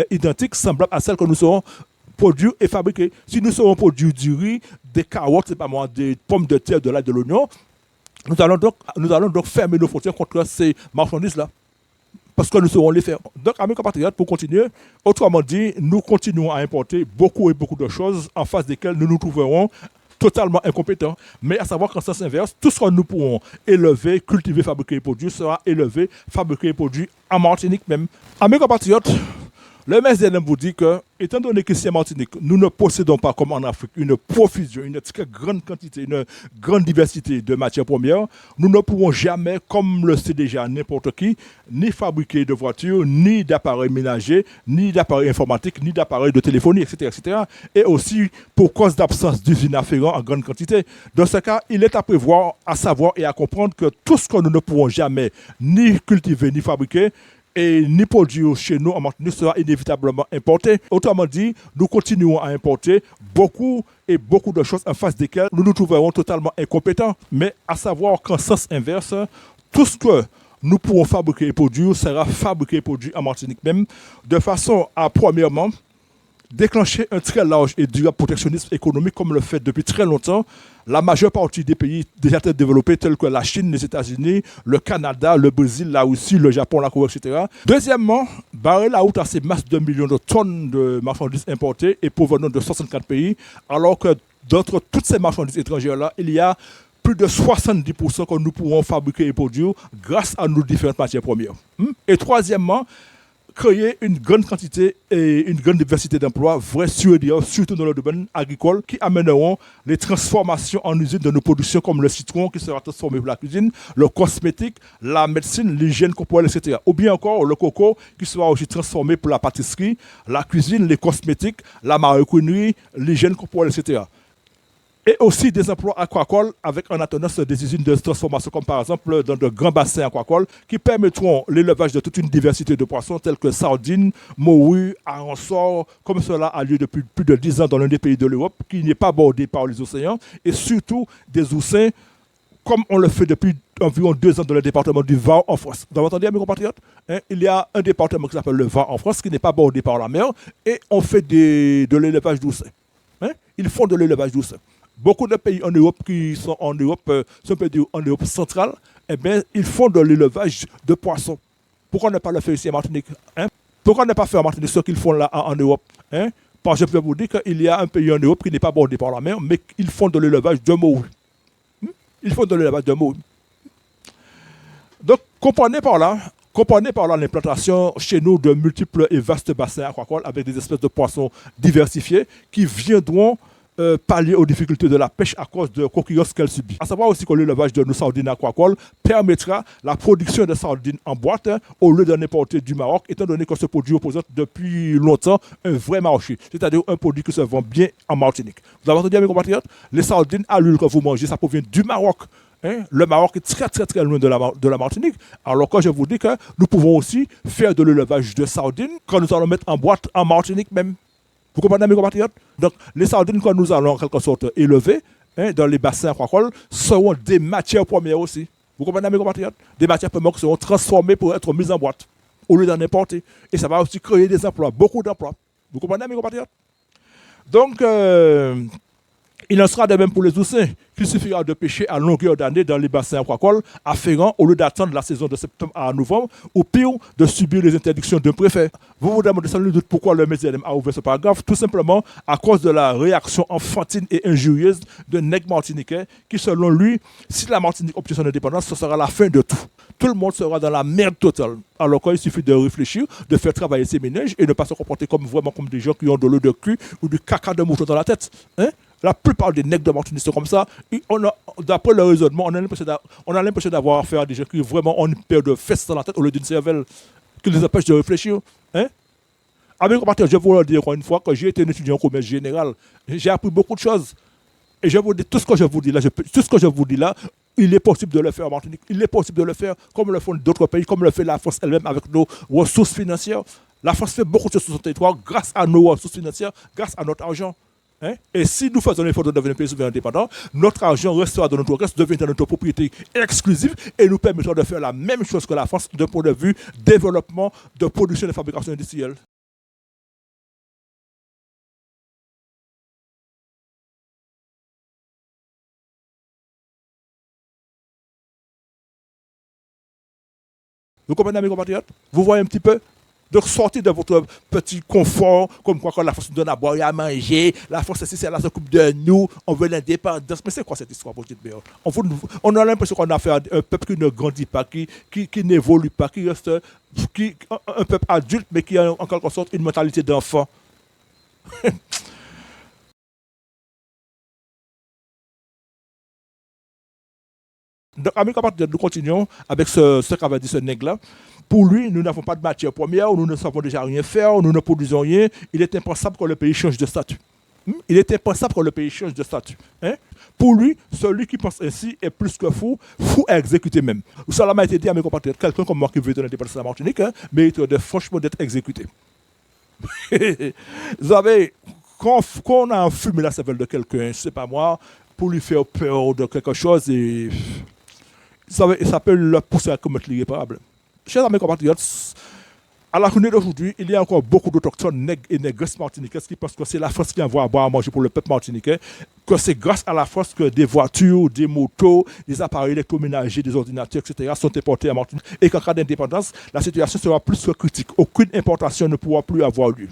identiques, semblables à celles que nous serons produits et fabriqués. Si nous serons produits du riz, des carottes, des pommes de terre, de l'ail, de l'oignon, nous allons donc fermer nos frontières contre ces marchandises-là. Parce que nous saurons les faire. Donc, amis compatriotes, pour continuer, autrement dit, nous continuons à importer beaucoup et beaucoup de choses en face desquelles nous nous trouverons totalement incompétents. Mais à savoir qu'en sens inverse, tout ce que nous pourrons élever, cultiver, fabriquer et produire sera élevé, fabriqué et produit en Martinique même. Amis compatriotes, Le MSDN vous dit que, étant donné qu'ici en Martinique, nous ne possédons pas, comme en Afrique, une profusion, une très grande quantité, une grande diversité de matières premières, nous ne pourrons jamais, comme le sait déjà n'importe qui, ni fabriquer de voitures, ni d'appareils ménagers, ni d'appareils informatiques, ni d'appareils de téléphonie, etc., etc. Et aussi pour cause d'absence d'usines afférentes en grande quantité. Dans ce cas, il est à prévoir, à savoir et à comprendre que tout ce que nous ne pourrons jamais ni cultiver, ni fabriquer, et ni produire chez nous en Martinique sera inévitablement importé. Autrement dit, nous continuons à importer beaucoup et beaucoup de choses en face desquelles nous nous trouverons totalement incompétents. Mais à savoir qu'en sens inverse, tout ce que nous pourrons fabriquer et produire sera fabriqué et produit en Martinique même, de façon à, premièrement, déclencher un très large et durable protectionnisme économique comme le fait depuis très longtemps la majeure partie des pays déjà très développés tels que la Chine, les États-Unis, le Canada, le Brésil, la Russie, le Japon, la Corée, etc. Deuxièmement, barrer la route à ces masses de millions de tonnes de marchandises importées et provenant de 64 pays, alors que d'entre toutes ces marchandises étrangères-là, il y a plus de 70% que nous pourrons fabriquer et produire grâce à nos différentes matières premières. Et troisièmement, créer une grande quantité et une grande diversité d'emplois vrais sur surtout dans le domaine agricole, qui amèneront les transformations en usine de nos productions comme le citron qui sera transformé pour la cuisine, le cosmétique, la médecine, l'hygiène corporelle, etc. Ou bien encore le coco qui sera aussi transformé pour la pâtisserie, la cuisine, les cosmétiques, la maroquinerie, l'hygiène corporelle, etc. Et aussi des emplois aquacoles avec en attendance des usines de transformation, comme par exemple dans de grands bassins aquacoles qui permettront l'élevage de toute une diversité de poissons tels que sardines, morues, harençons, comme cela a lieu depuis plus de 10 ans dans l'un des pays de l'Europe, qui n'est pas bordé par les océans, et surtout des oursins, comme on le fait depuis environ 2 ans dans le département du Var en France. Vous avez entendu, mes compatriotes, il y a un département qui s'appelle le Var en France, qui n'est pas bordé par la mer, et on fait de l'élevage d'oursins. Ils font de l'élevage d'oursins. Beaucoup de pays en Europe qui sont en Europe, en Europe centrale, eh bien, ils font de l'élevage de poissons. Pourquoi ne pas le faire ici en Martinique? Pourquoi ne pas faire en Martinique ce qu'ils font là en Europe? Parce que je peux vous dire qu'il y a un pays en Europe qui n'est pas bordé par la mer, mais ils font de l'élevage de morues. Ils font de l'élevage de morues. Donc, comprenez par là l'implantation chez nous de multiples et vastes bassins aquacoles avec des espèces de poissons diversifiés qui viendront pallier aux difficultés de la pêche à cause de coquillots qu'elle subit. À savoir aussi que l'élevage de nos sardines aquacoles permettra la production de sardines en boîte au lieu d'en importer du Maroc, étant donné que ce produit représente depuis longtemps un vrai marché, c'est-à-dire un produit qui se vend bien en Martinique. Vous avez entendu, mes compatriotes? Les sardines à l'huile que vous mangez, ça provient du Maroc. Le Maroc est très très très loin de la Martinique. Alors quand je vous dis que nous pouvons aussi faire de l'élevage de sardines quand nous allons mettre en boîte en Martinique même. Vous comprenez, mes compatriotes? Donc, les sardines que nous allons en quelque sorte élever dans les bassins aquacoles seront des matières premières aussi. Vous comprenez, mes compatriotes? Des matières premières qui seront transformées pour être mises en boîte au lieu d'en importer. Et ça va aussi créer des emplois, beaucoup d'emplois. Vous comprenez, mes compatriotes? Donc, il en sera de même pour les oursins, qu'il suffira de pêcher à longueur d'année dans les bassins aquacoles afférents au lieu d'attendre la saison de septembre à novembre, ou pire, de subir les interdictions d'un préfet. Vous vous demandez sans doute pourquoi le MSDM a ouvert ce paragraphe, tout simplement à cause de la réaction enfantine et injurieuse de nègre martiniquais qui, selon lui, si la Martinique obtient son indépendance, ce sera la fin de tout. Tout le monde sera dans la merde totale. Alors qu'il suffit de réfléchir, de faire travailler ses ménages et ne pas se comporter comme des gens qui ont de l'eau de cul ou du caca de mouton dans la tête. La plupart des nègres de Martinique sont comme ça. D'après le raisonnement, on a l'impression d'avoir affaire à des gens qui vraiment ont une paire de fesses dans la tête au lieu d'une cervelle qui les empêche de réfléchir. Avec compatriotes, je vous le dire encore une fois que j'ai été un étudiant en commerce général. J'ai appris beaucoup de choses. Et je vous dis, tout ce que je vous dis là, il est possible de le faire en Martinique. Il est possible de le faire comme le font d'autres pays, comme le fait la France elle-même avec nos ressources financières. La France fait beaucoup de choses sur son territoire grâce à nos ressources financières, grâce à notre argent. Et si nous faisons l'effort de devenir un pays souverain indépendant, notre argent restera dans notre caisse, deviendra notre propriété exclusive et nous permettra de faire la même chose que la France d'un point de vue développement, de production et de fabrication industrielle. Vous comprenez, mes compatriotes? Vous voyez un petit peu? Donc, sortez de votre petit confort, comme quoi quand la force nous donne à boire et à manger, la force, c'est la coupe de nous, on veut l'indépendance. Mais c'est quoi cette histoire, pour dire on a l'impression qu'on a fait un peuple qui ne grandit pas, qui n'évolue pas, qui reste un peuple adulte, mais qui a en quelque sorte une mentalité d'enfant. Donc, amis compatriotes, nous continuons avec ce qu'avait dit ce nègre-là. Pour lui, nous n'avons pas de matière première, nous ne savons déjà rien faire, nous ne produisons rien. Il est impensable que le pays change de statut. Il est impensable que le pays change de statut. Hein? Pour lui, celui qui pense ainsi est plus que fou, fou à exécuter même. Cela m'a été dit à mes compatriotes, quelqu'un comme moi qui veut donner des personnes à la Martinique, hein, mérite franchement d'être exécuté. Vous savez, quand on a enfumé la cervelle de quelqu'un, je ne sais pas moi, pour lui faire peur de quelque chose, et ça peut le pousser à commettre l'irréparable. Chers amis compatriotes, à la journée d'aujourd'hui, il y a encore beaucoup d'autochtones nègres et négresses martiniquais qui pensent que c'est la force qui envoie à boire à manger pour le peuple martiniquais, que c'est grâce à la force que des voitures, des motos, des appareils électroménagers, des ordinateurs, etc. sont importés à Martinique et qu'en cas d'indépendance, la situation sera plus que critique. Aucune importation ne pourra plus avoir lieu.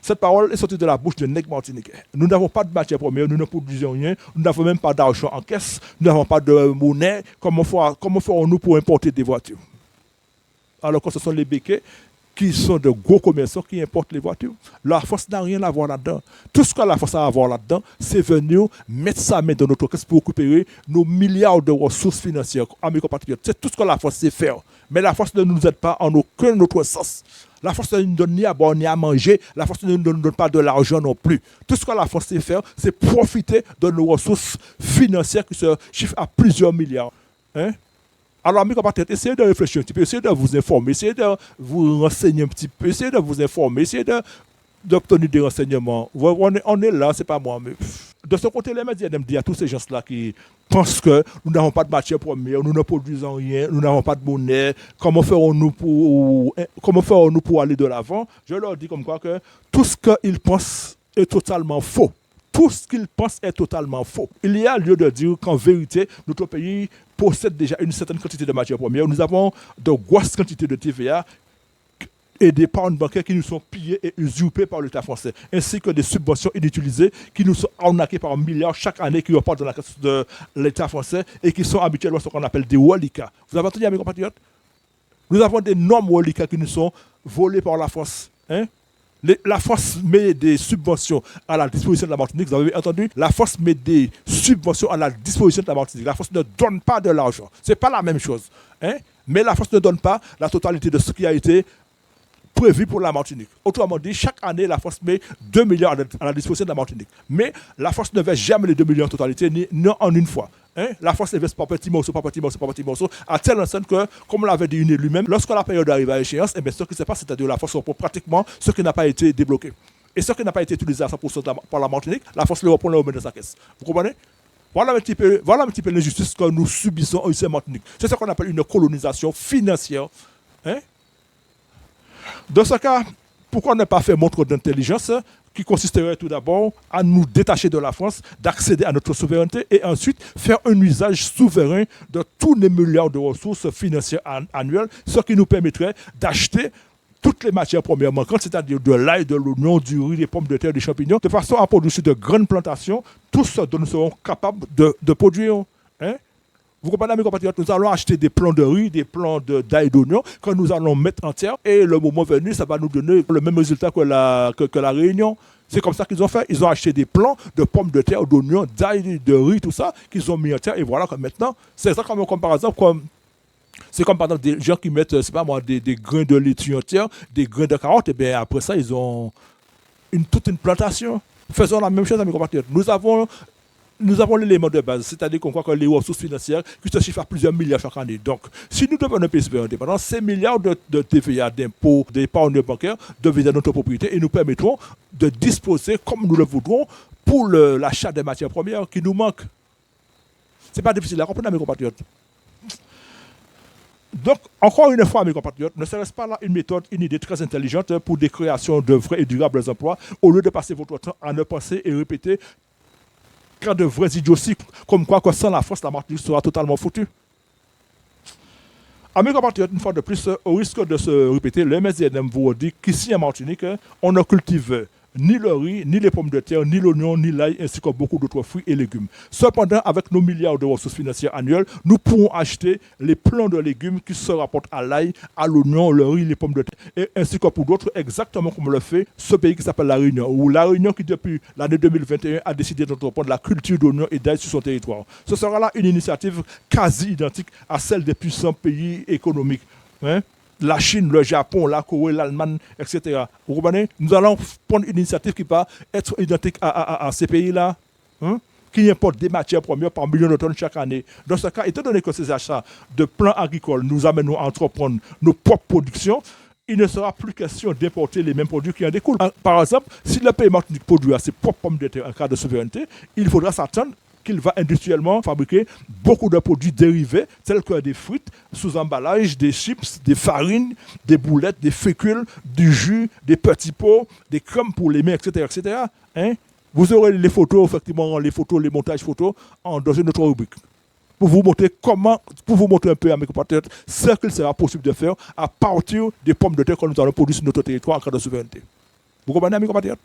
Cette parole est sortie de la bouche de nègres martiniquais. Nous n'avons pas de matière première, nous ne produisons rien, nous n'avons même pas d'argent en caisse, nous n'avons pas de monnaie. Comment ferons-nous pour importer des voitures? Alors que ce sont les béquets qui sont de gros commerçants qui importent les voitures. La force n'a rien à voir là-dedans. Tout ce que la force a à voir là-dedans, c'est venir mettre sa main dans notre caisse pour récupérer nos milliards de ressources financières. Amis compatriotes, c'est tout ce que la force sait faire. Mais la force ne nous aide pas en aucun autre sens. La force ne nous donne ni à boire ni à manger. La force ne nous donne pas de l'argent non plus. Tout ce que la force sait faire, c'est profiter de nos ressources financières qui se chiffrent à plusieurs milliards. Hein? Alors, amis compatriotes, essayez de réfléchir un petit peu, essayez de vous informer, essayez de vous renseigner un petit peu, essayez de vous informer, essayez d'obtenir des renseignements. On est là, c'est pas moi, mais de ce côté, les médias disent à tous ces gens-là qui pensent que nous n'avons pas de matière première, nous ne produisons rien, nous n'avons pas de monnaie, comment ferons-nous pour aller de l'avant? Je leur dis comme quoi que tout ce qu'ils pensent est totalement faux. Tout ce qu'ils pensent est totalement faux. Il y a lieu de dire qu'en vérité, notre pays possède déjà une certaine quantité de matières premières. Nous avons de grosses quantités de TVA et des d'épargne bancaires qui nous sont pillés et usurpés par l'État français, ainsi que des subventions inutilisées qui nous sont arnaquées par milliards chaque année qui repartent dans la caisse de l'État français et qui sont habituellement ce qu'on appelle des reliquats. Vous avez entendu, mes compatriotes? Nous avons d'énormes reliquats qui nous sont volés par la France. Hein? La force met des subventions à la disposition de la Martinique. Vous avez entendu? La force met des subventions à la disposition de la Martinique. La force ne donne pas de l'argent. Ce n'est pas la même chose. Hein? Mais la force ne donne pas la totalité de ce qui a été prévu pour la Martinique. Autrement dit, chaque année, la force met 2 milliards à la disposition de la Martinique. Mais la force ne verse jamais les 2 millions en totalité, ni en une fois. Hein? La force les verse par petits morceaux, à telle enseigne que, comme l'avait dit une lui-même, lorsque la période arrive à échéance, eh bien, ce qui se passe, c'est-à-dire la force reprend pratiquement ce qui n'a pas été débloqué. Et ce qui n'a pas été utilisé à 100% par la Martinique, la force le reprend et le remet dans sa caisse. Vous comprenez? Voilà un petit peu l'injustice que nous subissons ici en Martinique. C'est ce qu'on appelle une colonisation financière. Hein? Dans ce cas, pourquoi ne pas faire montre d'intelligence qui consisterait tout d'abord à nous détacher de la France, d'accéder à notre souveraineté et ensuite faire un usage souverain de tous les milliards de ressources financières annuelles, ce qui nous permettrait d'acheter toutes les matières premières manquantes, c'est-à-dire de l'ail, de l'oignon, du riz, des pommes de terre, des champignons, de façon à produire de grandes plantations, tout ce dont nous serons capables de produire. Hein? Vous comprenez, mes compatriotes, nous allons acheter des plants de riz, des plants d'ail d'oignon que nous allons mettre en terre et le moment venu, ça va nous donner le même résultat que la Réunion. C'est comme ça qu'ils ont fait. Ils ont acheté des plants de pommes de terre, d'oignons, d'ail, de riz, tout ça, qu'ils ont mis en terre et voilà que maintenant, c'est ça comme par exemple, c'est comme par exemple des gens qui mettent, c'est pas moi, des grains de laitue en terre, des grains de carottes, et bien après ça, ils ont toute une plantation. Faisons la même chose, mes compatriotes. Nous avons l'élément de base, c'est-à-dire qu'on croit que les ressources financières qui se chiffrent à plusieurs milliards chaque année. Donc, si nous devons un pays indépendant, ces milliards de TVA, d'impôts, d'épargne bancaire deviennent notre propriété et nous permettront de disposer comme nous le voudrons pour l'achat des matières premières qui nous manquent. Ce n'est pas difficile à comprendre, mes compatriotes. Donc, encore une fois, mes compatriotes, ne serait-ce pas là une idée très intelligente pour des créations de vrais et durables emplois, au lieu de passer votre temps à ne penser et répéter de vrais idioties, comme quoi que sans la force, la Martinique sera totalement foutue. Amis compatriotes, une fois de plus, au risque de se répéter, le MSDNM vous dit qu'ici en Martinique, on ne cultive ni le riz, ni les pommes de terre, ni l'oignon, ni l'ail, ainsi que beaucoup d'autres fruits et légumes. Cependant, avec nos milliards de ressources financières annuelles, nous pourrons acheter les plants de légumes qui se rapportent à l'ail, à l'oignon, le riz, les pommes de terre, et ainsi que pour d'autres, exactement comme le fait ce pays qui s'appelle La Réunion, ou La Réunion qui, depuis l'année 2021, a décidé d'entreprendre la culture d'oignon et d'ail sur son territoire. Ce sera là une initiative quasi identique à celle des puissants pays économiques. Hein? La Chine, le Japon, la Corée, l'Allemagne, etc. Vous comprenez? Nous allons prendre une initiative qui va être identique à ces pays-là, hein, qui importent des matières premières par millions de tonnes chaque année. Dans ce cas, étant donné que ces achats de plants agricoles nous amènent à entreprendre nos propres productions, il ne sera plus question d'importer les mêmes produits qui en découlent. Par exemple, si le pays Martinique produit ses propres pommes de terre en cas de souveraineté, il faudra s'attendre qu'il va industriellement fabriquer beaucoup de produits dérivés, tels que des frites sous emballage, des chips, des farines, des boulettes, des fécules, du jus, des petits pots, des crèmes pour les mains, etc. etc. Hein? Vous aurez les photos, effectivement, les montages photos dans une autre rubrique. Pour vous montrer un peu à mes compatriotes ce qu'il sera possible de faire à partir des pommes de terre que nous allons produire sur notre territoire en cas de souveraineté. Vous comprenez, mes compatriotes?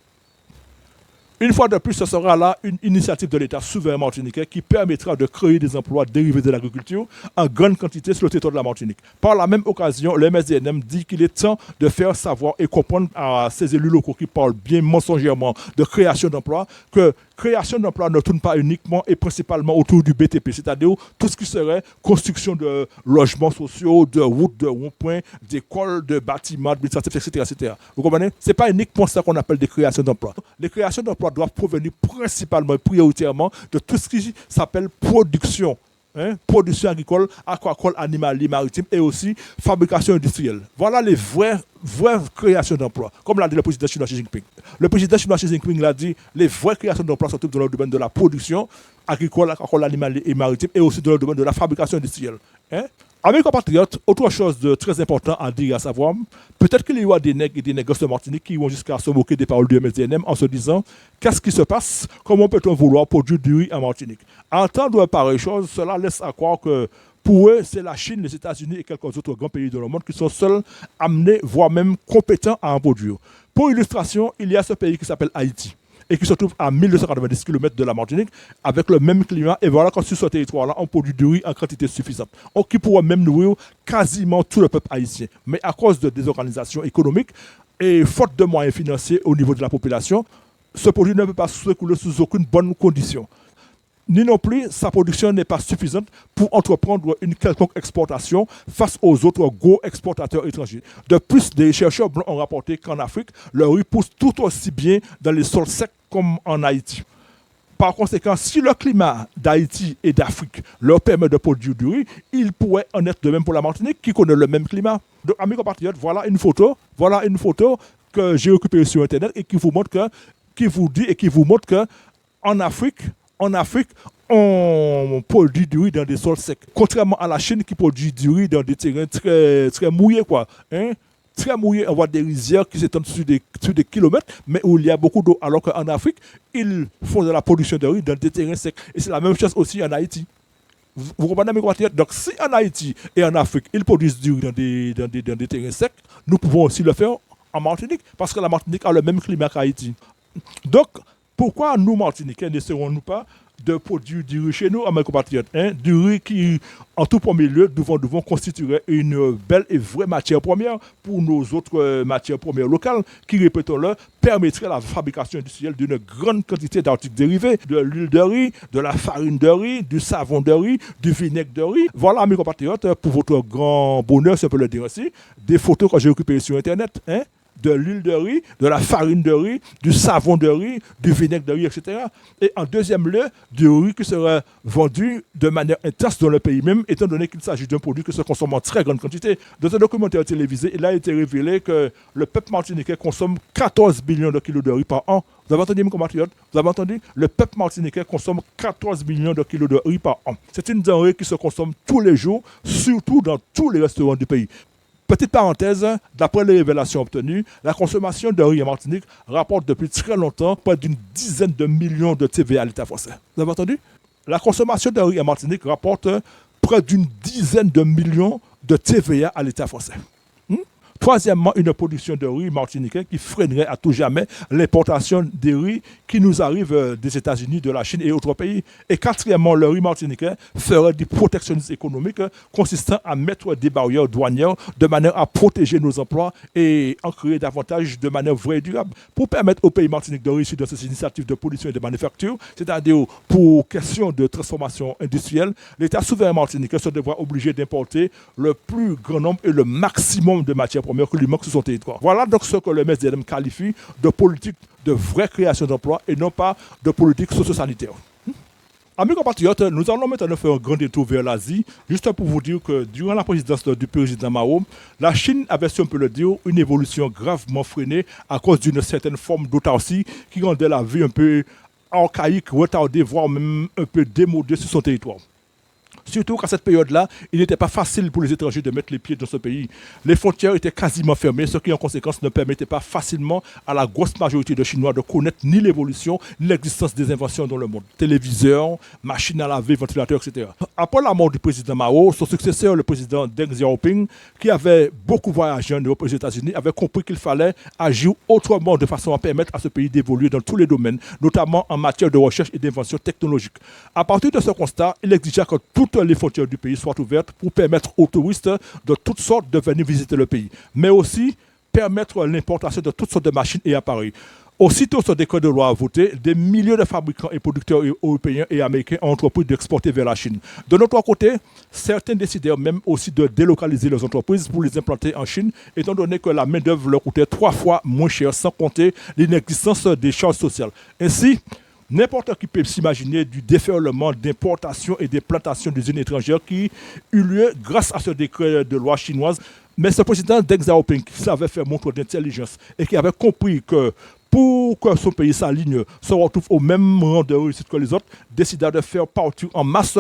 Une fois de plus, ce sera là une initiative de l'État souverain martiniquais qui permettra de créer des emplois dérivés de l'agriculture en grande quantité sur le territoire de la Martinique. Par la même occasion, le MSDNM dit qu'il est temps de faire savoir et comprendre à ces élus locaux qui parlent bien mensongèrement de création d'emplois que création d'emplois ne tourne pas uniquement et principalement autour du BTP, c'est-à-dire tout ce qui serait construction de logements sociaux, de routes, de ronds-points, d'écoles, de bâtiments administratifs, etc., etc. Vous comprenez? Ce n'est pas uniquement ça qu'on appelle des créations d'emplois. Les créations d'emplois doivent provenir principalement et prioritairement de tout ce qui s'appelle production. Production agricole, aquacole, animalière, maritime et aussi fabrication industrielle. Voilà les vraies créations d'emplois. Comme l'a dit le président chinois Xi Jinping. Le président chinois Xi Jinping l'a dit, les vraies créations d'emplois se trouvent dans le domaine de la production agricole, aquacole, animalière et maritime et aussi dans le domaine de la fabrication industrielle. Amis compatriotes, autre chose de très important à dire, à savoir, peut-être qu'il y aura des nègres et des négresses de Martinique qui vont jusqu'à se moquer des paroles du MSDNM en se disant qu'est-ce qui se passe, comment peut-on vouloir produire du riz en Martinique. À entendre pareille chose, cela laisse à croire que pour eux, c'est la Chine, les États-Unis et quelques autres grands pays dans le monde qui sont seuls amenés, voire même compétents à en produire. Pour illustration, il y a ce pays qui s'appelle Haïti et qui se trouve à 1290 km de la Martinique, avec le même climat. Et voilà que sur ce territoire-là, on produit du riz en quantité suffisante. Qui pourrait même nourrir quasiment tout le peuple haïtien. Mais à cause de désorganisation économique et faute de moyens financiers au niveau de la population, ce produit ne peut pas s'écouler sous aucune bonne condition. Ni non plus, sa production n'est pas suffisante pour entreprendre une quelconque exportation face aux autres gros exportateurs étrangers. De plus, des chercheurs blancs ont rapporté qu'en Afrique, le riz pousse tout aussi bien dans les sols secs comme en Haïti. Par conséquent, si le climat d'Haïti et d'Afrique leur permet de produire du riz, il pourrait en être de même pour la Martinique qui connaît le même climat. Donc, amis compatriotes, voilà une photo que j'ai récupérée sur Internet et qui vous montre qu'en Afrique, on produit du riz dans des sols secs. Contrairement à la Chine qui produit du riz dans des terrains très, très mouillés, quoi. Très mouillés, on voit des rizières qui s'étendent sur des kilomètres, mais où il y a beaucoup d'eau. Alors qu'en Afrique, ils font de la production de riz dans des terrains secs. Et c'est la même chose aussi en Haïti. Vous comprenez mes compatriotes? Donc si en Haïti et en Afrique, ils produisent du riz dans des terrains secs, nous pouvons aussi le faire en Martinique, parce que la Martinique a le même climat qu'Haïti. Donc, pourquoi nous, Martiniquais, n'essaierons-nous pas de produire du riz chez nous, à mes compatriotes, du riz qui, en tout premier lieu, devons constituer une belle et vraie matière première pour nos autres matières premières locales, qui, répétons-le, permettraient la fabrication industrielle d'une grande quantité d'articles dérivés, de l'huile de riz, de la farine de riz, du savon de riz, du vinaigre de riz. Voilà, mes compatriotes, pour votre grand bonheur, si on peut le dire ainsi, des photos que j'ai récupérées sur Internet, de l'huile de riz, de la farine de riz, du savon de riz, du vinaigre de riz, etc. Et en deuxième lieu, du riz qui sera vendu de manière intense dans le pays même, étant donné qu'il s'agit d'un produit qui se consomme en très grande quantité. Dans un documentaire télévisé, il a été révélé que le peuple martiniquais consomme 14 millions de kilos de riz par an. Vous avez entendu, mes compatriotes? Vous avez entendu? Le peuple martiniquais consomme 14 millions de kilos de riz par an. C'est une denrée qui se consomme tous les jours, surtout dans tous les restaurants du pays. Petite parenthèse, d'après les révélations obtenues, la consommation de riz en Martinique rapporte depuis très longtemps près d'une dizaine de millions de TVA à l'État français. Vous avez entendu? La consommation de riz en Martinique rapporte près d'une dizaine de millions de TVA à l'État français. Troisièmement, une production de riz martiniquais qui freinerait à tout jamais l'importation des riz qui nous arrivent des États-Unis, de la Chine et autres pays. Et quatrièmement, le riz martiniquais ferait du protectionnisme économique consistant à mettre des barrières douanières de manière à protéger nos emplois et en créer davantage de manière vraie et durable. Pour permettre au pays martinique de réussir dans ces initiatives de production et de manufacture, c'est-à-dire pour question de transformation industrielle, l'État souverain martiniquais se devra obligé d'importer le plus grand nombre et le maximum de matières premières que lui manque sur son territoire. Voilà donc ce que le MSDM qualifie de politique de vraie création d'emplois et non pas de politique socio-sanitaire. Amis compatriotes, nous allons maintenant faire un grand détour vers l'Asie, juste pour vous dire que durant la présidence du président Mao, la Chine avait, si on peut le dire, une évolution gravement freinée à cause d'une certaine forme d'autarcie qui rendait la vie un peu archaïque, retardée, voire même un peu démodée sur son territoire. Surtout qu'à cette période-là, il n'était pas facile pour les étrangers de mettre les pieds dans ce pays. Les frontières étaient quasiment fermées, ce qui en conséquence ne permettait pas facilement à la grosse majorité de Chinois de connaître ni l'évolution, ni l'existence des inventions dans le monde. Téléviseurs, machines à laver, ventilateurs, etc. Après la mort du président Mao, son successeur, le président Deng Xiaoping, qui avait beaucoup voyagé en Europe et aux États-Unis, avait compris qu'il fallait agir autrement de façon à permettre à ce pays d'évoluer dans tous les domaines, notamment en matière de recherche et d'invention technologique. À partir de ce constat, il exigea que toutes les frontières du pays soient ouvertes pour permettre aux touristes de toutes sortes de venir visiter le pays, mais aussi permettre l'importation de toutes sortes de machines et appareils. Aussitôt ce décret de loi voté, des milliers de fabricants et producteurs européens et américains ont entrepris d'exporter vers la Chine. De notre côté, certains décidèrent même aussi de délocaliser leurs entreprises pour les implanter en Chine, étant donné que la main-d'œuvre leur coûtait 3 fois moins cher, sans compter l'inexistence des charges sociales. Ainsi, n'importe qui peut s'imaginer du déferlement d'importation et d'implantation d'usines étrangères qui eut lieu grâce à ce décret de loi chinoise. Mais ce président Deng Xiaoping, qui savait faire montre d'intelligence et qui avait compris que pour que son pays s'aligne, se retrouve au même rang de réussite que les autres, décida de faire partir en masse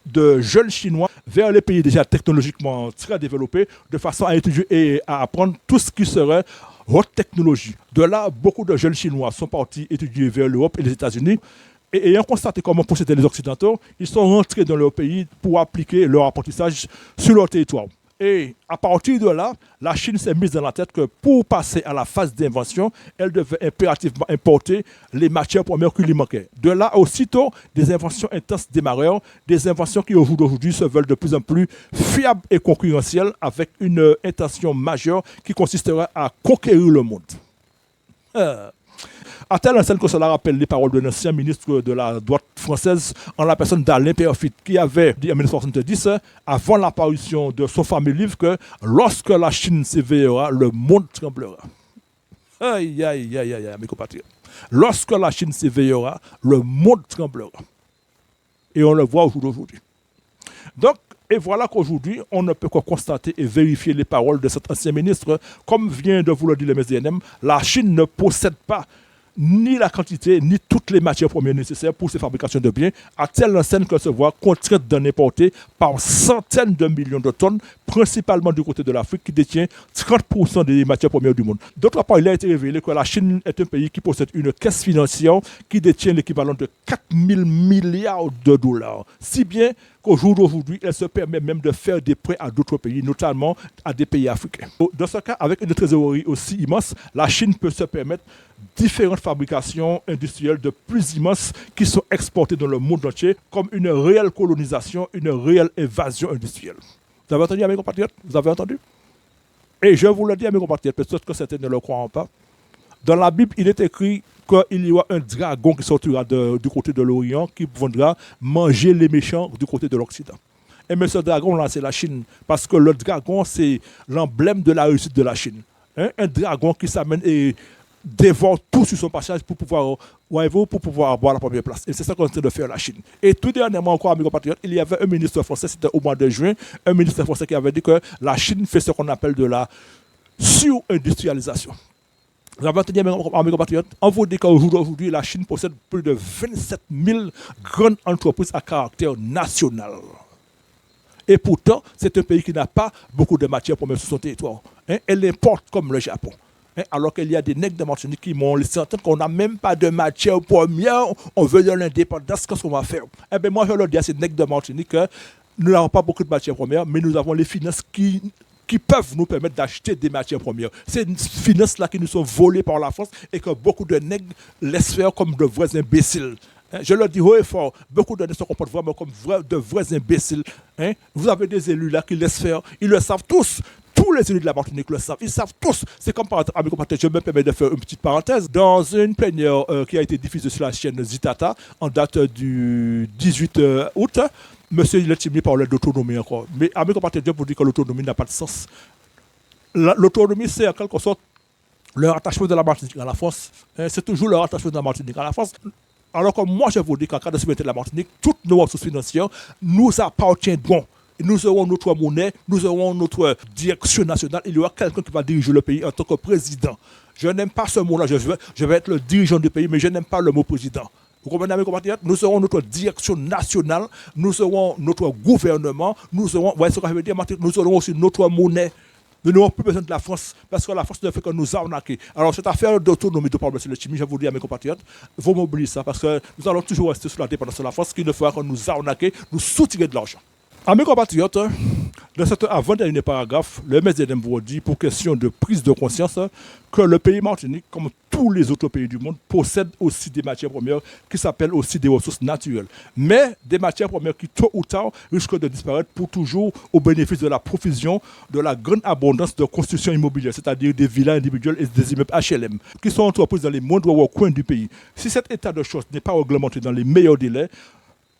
de jeunes Chinois vers les pays déjà technologiquement très développés, de façon à étudier et à apprendre tout ce qui serait haute technologie. De là, beaucoup de jeunes Chinois sont partis étudier vers l'Europe et les États-Unis. Et ayant constaté comment procédaient les Occidentaux, ils sont rentrés dans leur pays pour appliquer leur apprentissage sur leur territoire. Et à partir de là, la Chine s'est mise dans la tête que pour passer à la phase d'invention, elle devait impérativement importer les matières premières qui lui manquaient. De là, aussitôt, des inventions intenses démarrèrent, des inventions qui au jour d'aujourd'hui se veulent de plus en plus fiables et concurrentielles, avec une intention majeure qui consisterait à conquérir le monde. À telle enseigne que cela rappelle les paroles d'un ancien ministre de la droite française en la personne d'Alain Peyrefitte, qui avait dit en 1970, avant l'apparition de son fameux livre, que lorsque la Chine s'éveillera, le monde tremblera. Aïe, aïe, aïe, aïe, mes compatriotes. Lorsque la Chine s'éveillera, le monde tremblera. Et on le voit au jour d'aujourd'hui. Donc, et voilà qu'aujourd'hui, on ne peut que constater et vérifier les paroles de cet ancien ministre. Comme vient de vous le dire le MSDNM, la Chine ne possède pas ni la quantité, ni toutes les matières premières nécessaires pour ces fabrications de biens, à telle enseigne qu'elle se voit contrainte d'en importer par centaines de millions de tonnes, principalement du côté de l'Afrique, qui détient 30% des matières premières du monde. D'autre part, il a été révélé que la Chine est un pays qui possède une caisse financière qui détient l'équivalent de 4 000 milliards de dollars. Si bien qu'au jour d'aujourd'hui, elle se permet même de faire des prêts à d'autres pays, notamment à des pays africains. Dans ce cas, avec une trésorerie aussi immense, la Chine peut se permettre différentes fabrications industrielles de plus immenses qui sont exportées dans le monde entier comme une réelle colonisation, une réelle évasion industrielle. Vous avez entendu, mes compatriotes? Vous avez entendu? Et je vous le dis, mes compatriotes, peut-être que certains ne le croient pas. Dans la Bible, il est écrit qu'il y aura un dragon qui sortira du côté de l'Orient, qui viendra manger les méchants du côté de l'Occident. Et mais ce dragon-là, c'est la Chine, parce que le dragon, c'est l'emblème de la réussite de la Chine. Un dragon qui s'amène et dévore tout sur son passage pour pouvoir avoir la première place. Et c'est ça qu'on est en train de faire la Chine. Et tout dernièrement encore, amigos compatriotes, il y avait un ministre français, c'était au mois de juin, un ministre français qui avait dit que la Chine fait ce qu'on appelle de la sur-industrialisation. Vous avez entendu, amigos compatriotes, on vous dit qu'aujourd'hui, la Chine possède plus de 27 000 grandes entreprises à caractère national. Et pourtant, c'est un pays qui n'a pas beaucoup de matières premières sur son territoire. Elle importe comme le Japon. Alors qu'il y a des nègres de Martinique qui m'ont laissé entendre qu'on n'a même pas de matière première, on veut de l'indépendance, qu'est-ce qu'on va faire? Eh bien, moi, je leur dis à ces nègres de Martinique, nous n'avons pas beaucoup de matières premières, mais nous avons les finances qui peuvent nous permettre d'acheter des matières premières. C'est une finance-là qui nous sont volées par la France et que beaucoup de nègres laissent faire comme de vrais imbéciles. Hein? Je le dis haut et fort, beaucoup de nègres se comportent vraiment comme de vrais imbéciles. Hein? Vous avez des élus là qui laissent faire, ils le savent tous. Tous les élus de la Martinique le savent, ils savent tous. C'est comme par exemple, je me permets de faire une petite parenthèse. Dans une plénière qui a été diffusée sur la chaîne Zitata en date du 18 août, monsieur Letchimi parlait d'autonomie encore. Mais à mes compatriotes, je vous dis que l'autonomie n'a pas de sens. L'autonomie, c'est en quelque sorte leur attachement de la Martinique à la France. C'est toujours leur attachement de la Martinique à la France. Alors que moi, je vous dis qu'en cas de souveraineté de la Martinique, toutes nos ressources financières nous appartiendront. Nous aurons notre monnaie, nous aurons notre direction nationale. Il y aura quelqu'un qui va diriger le pays en tant que président. Je n'aime pas ce mot-là. Je vais être le dirigeant du pays, mais je n'aime pas le mot président. Vous comprenez, mes compatriotes? Nous aurons notre direction nationale, nous aurons notre gouvernement, nous aurons, voyez ce que je veux dire, nous aurons aussi notre monnaie. Nous n'aurons plus besoin de la France, parce que la France ne fait que nous arnaquer. Alors, cette affaire d'autonomie de M. Letchimi, je vous dis à mes compatriotes, vous m'oubliez ça, parce que nous allons toujours rester sous la dépendance de la France, qui ne fera que nous arnaquer, nous soutirer de l'argent. À mes compatriotes, dans cet avant-dernier paragraphe, le MSDM vous dit, pour question de prise de conscience, que le pays Martinique, comme tous les autres pays du monde, possède aussi des matières premières qui s'appellent aussi des ressources naturelles. Mais des matières premières qui, tôt ou tard, risquent de disparaître pour toujours au bénéfice de la profusion, de la grande abondance de constructions immobilières, c'est-à-dire des villas individuelles et des immeubles HLM, qui sont entreprises dans les moindres coins du pays. Si cet état de choses n'est pas réglementé dans les meilleurs délais,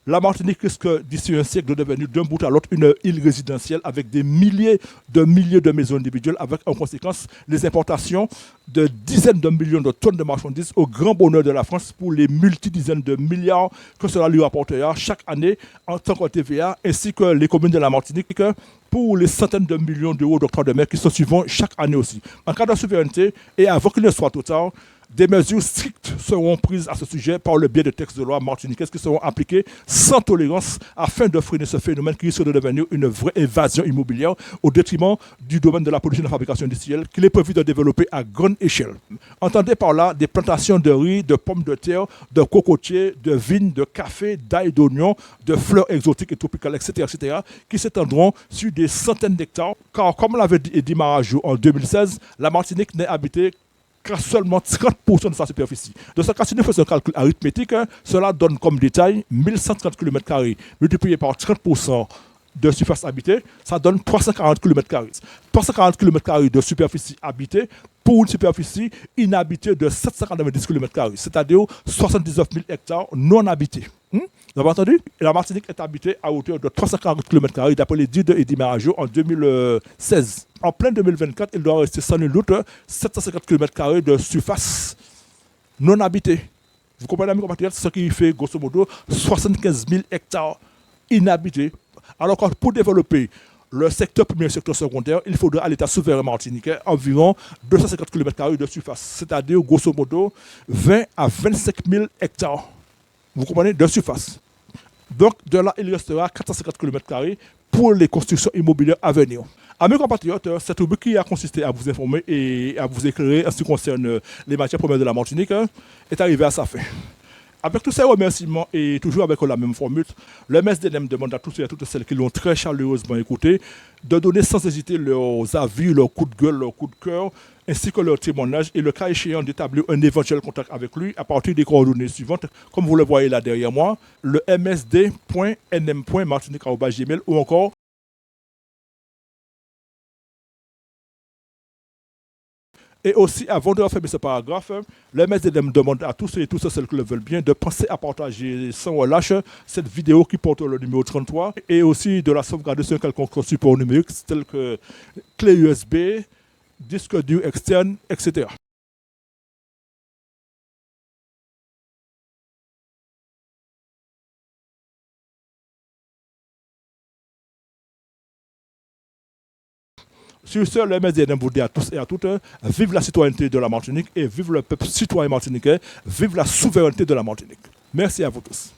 la Martinique risque d'ici un siècle de devenir d'un bout à l'autre une île résidentielle avec des milliers de maisons individuelles, avec en conséquence les importations de dizaines de millions de tonnes de marchandises au grand bonheur de la France pour les multidizaines de milliards que cela lui rapportera chaque année en tant que TVA, ainsi que les communes de la Martinique pour les centaines de millions d'euros d'octroi de mer qui se suivront chaque année aussi. En cas de souveraineté et avant qu'il ne soit trop tard, des mesures strictes seront prises à ce sujet par le biais de textes de loi martiniquais qui seront appliqués sans tolérance afin de freiner ce phénomène qui risque de devenir une vraie évasion immobilière au détriment du domaine de la production et de la fabrication industrielle qu'il est prévu de développer à grande échelle. Entendez par là des plantations de riz, de pommes de terre, de cocotiers, de vignes, de café, d'ail, d'oignons, de fleurs exotiques et tropicales, etc., qui s'étendront sur des centaines d'hectares. Car comme l'avait dit Eddy Marajo en 2016, la Martinique n'est habitée qu'à seulement 30% de sa superficie. De ce cas, si nous faisons un calcul arithmétique, cela donne comme détail 1130 km² multiplié par 30% de surface habitée, ça donne 340 km². 340 km² de superficie habitée pour une superficie inhabitée de 790 km², c'est-à-dire 79 000 hectares non habités. Vous avez entendu? La Martinique est habitée à hauteur de 340 km² d'après les dires de Eddy Marajo en 2016. En plein 2024, il doit rester sans nul doute 750 km² de surface non habitée. Vous comprenez, mes compatriotes, ce qui fait grosso modo 75 000 hectares inhabités. Alors que pour développer le secteur primaire et le secteur secondaire, il faudra à l'État souverain martiniquais environ 250 km² de surface, c'est-à-dire grosso modo 20 à 25 000 hectares. Vous comprenez, de surface. Donc de là, il restera 450 km² pour les constructions immobilières à venir. Amis compatriotes, cette rubrique qui a consisté à vous informer et à vous éclairer en ce qui concerne les matières premières de la Martinique est arrivée à sa fin. Avec tous ces remerciements et toujours avec la même formule, le MSDM demande à tous et à toutes celles qui l'ont très chaleureusement écouté de donner sans hésiter leurs avis, leurs coups de gueule, leurs coups de cœur, ainsi que leurs témoignages et le cas échéant d'établir un éventuel contact avec lui à partir des coordonnées suivantes, comme vous le voyez là derrière moi, le msd.nm.martinique@gmail ou encore Et aussi, avant de refermer ce paragraphe, le MSDM demande à tous et toutes celles qui le veulent bien de penser à partager sans relâche cette vidéo qui porte le numéro 33 et aussi de la sauvegarder sur un quelconque support numérique tel que clé USB, disque dur externe, etc. Sur ce, le MSDM vous dit à tous et à toutes, vive la citoyenneté de la Martinique et vive le peuple citoyen martiniquais, vive la souveraineté de la Martinique. Merci à vous tous.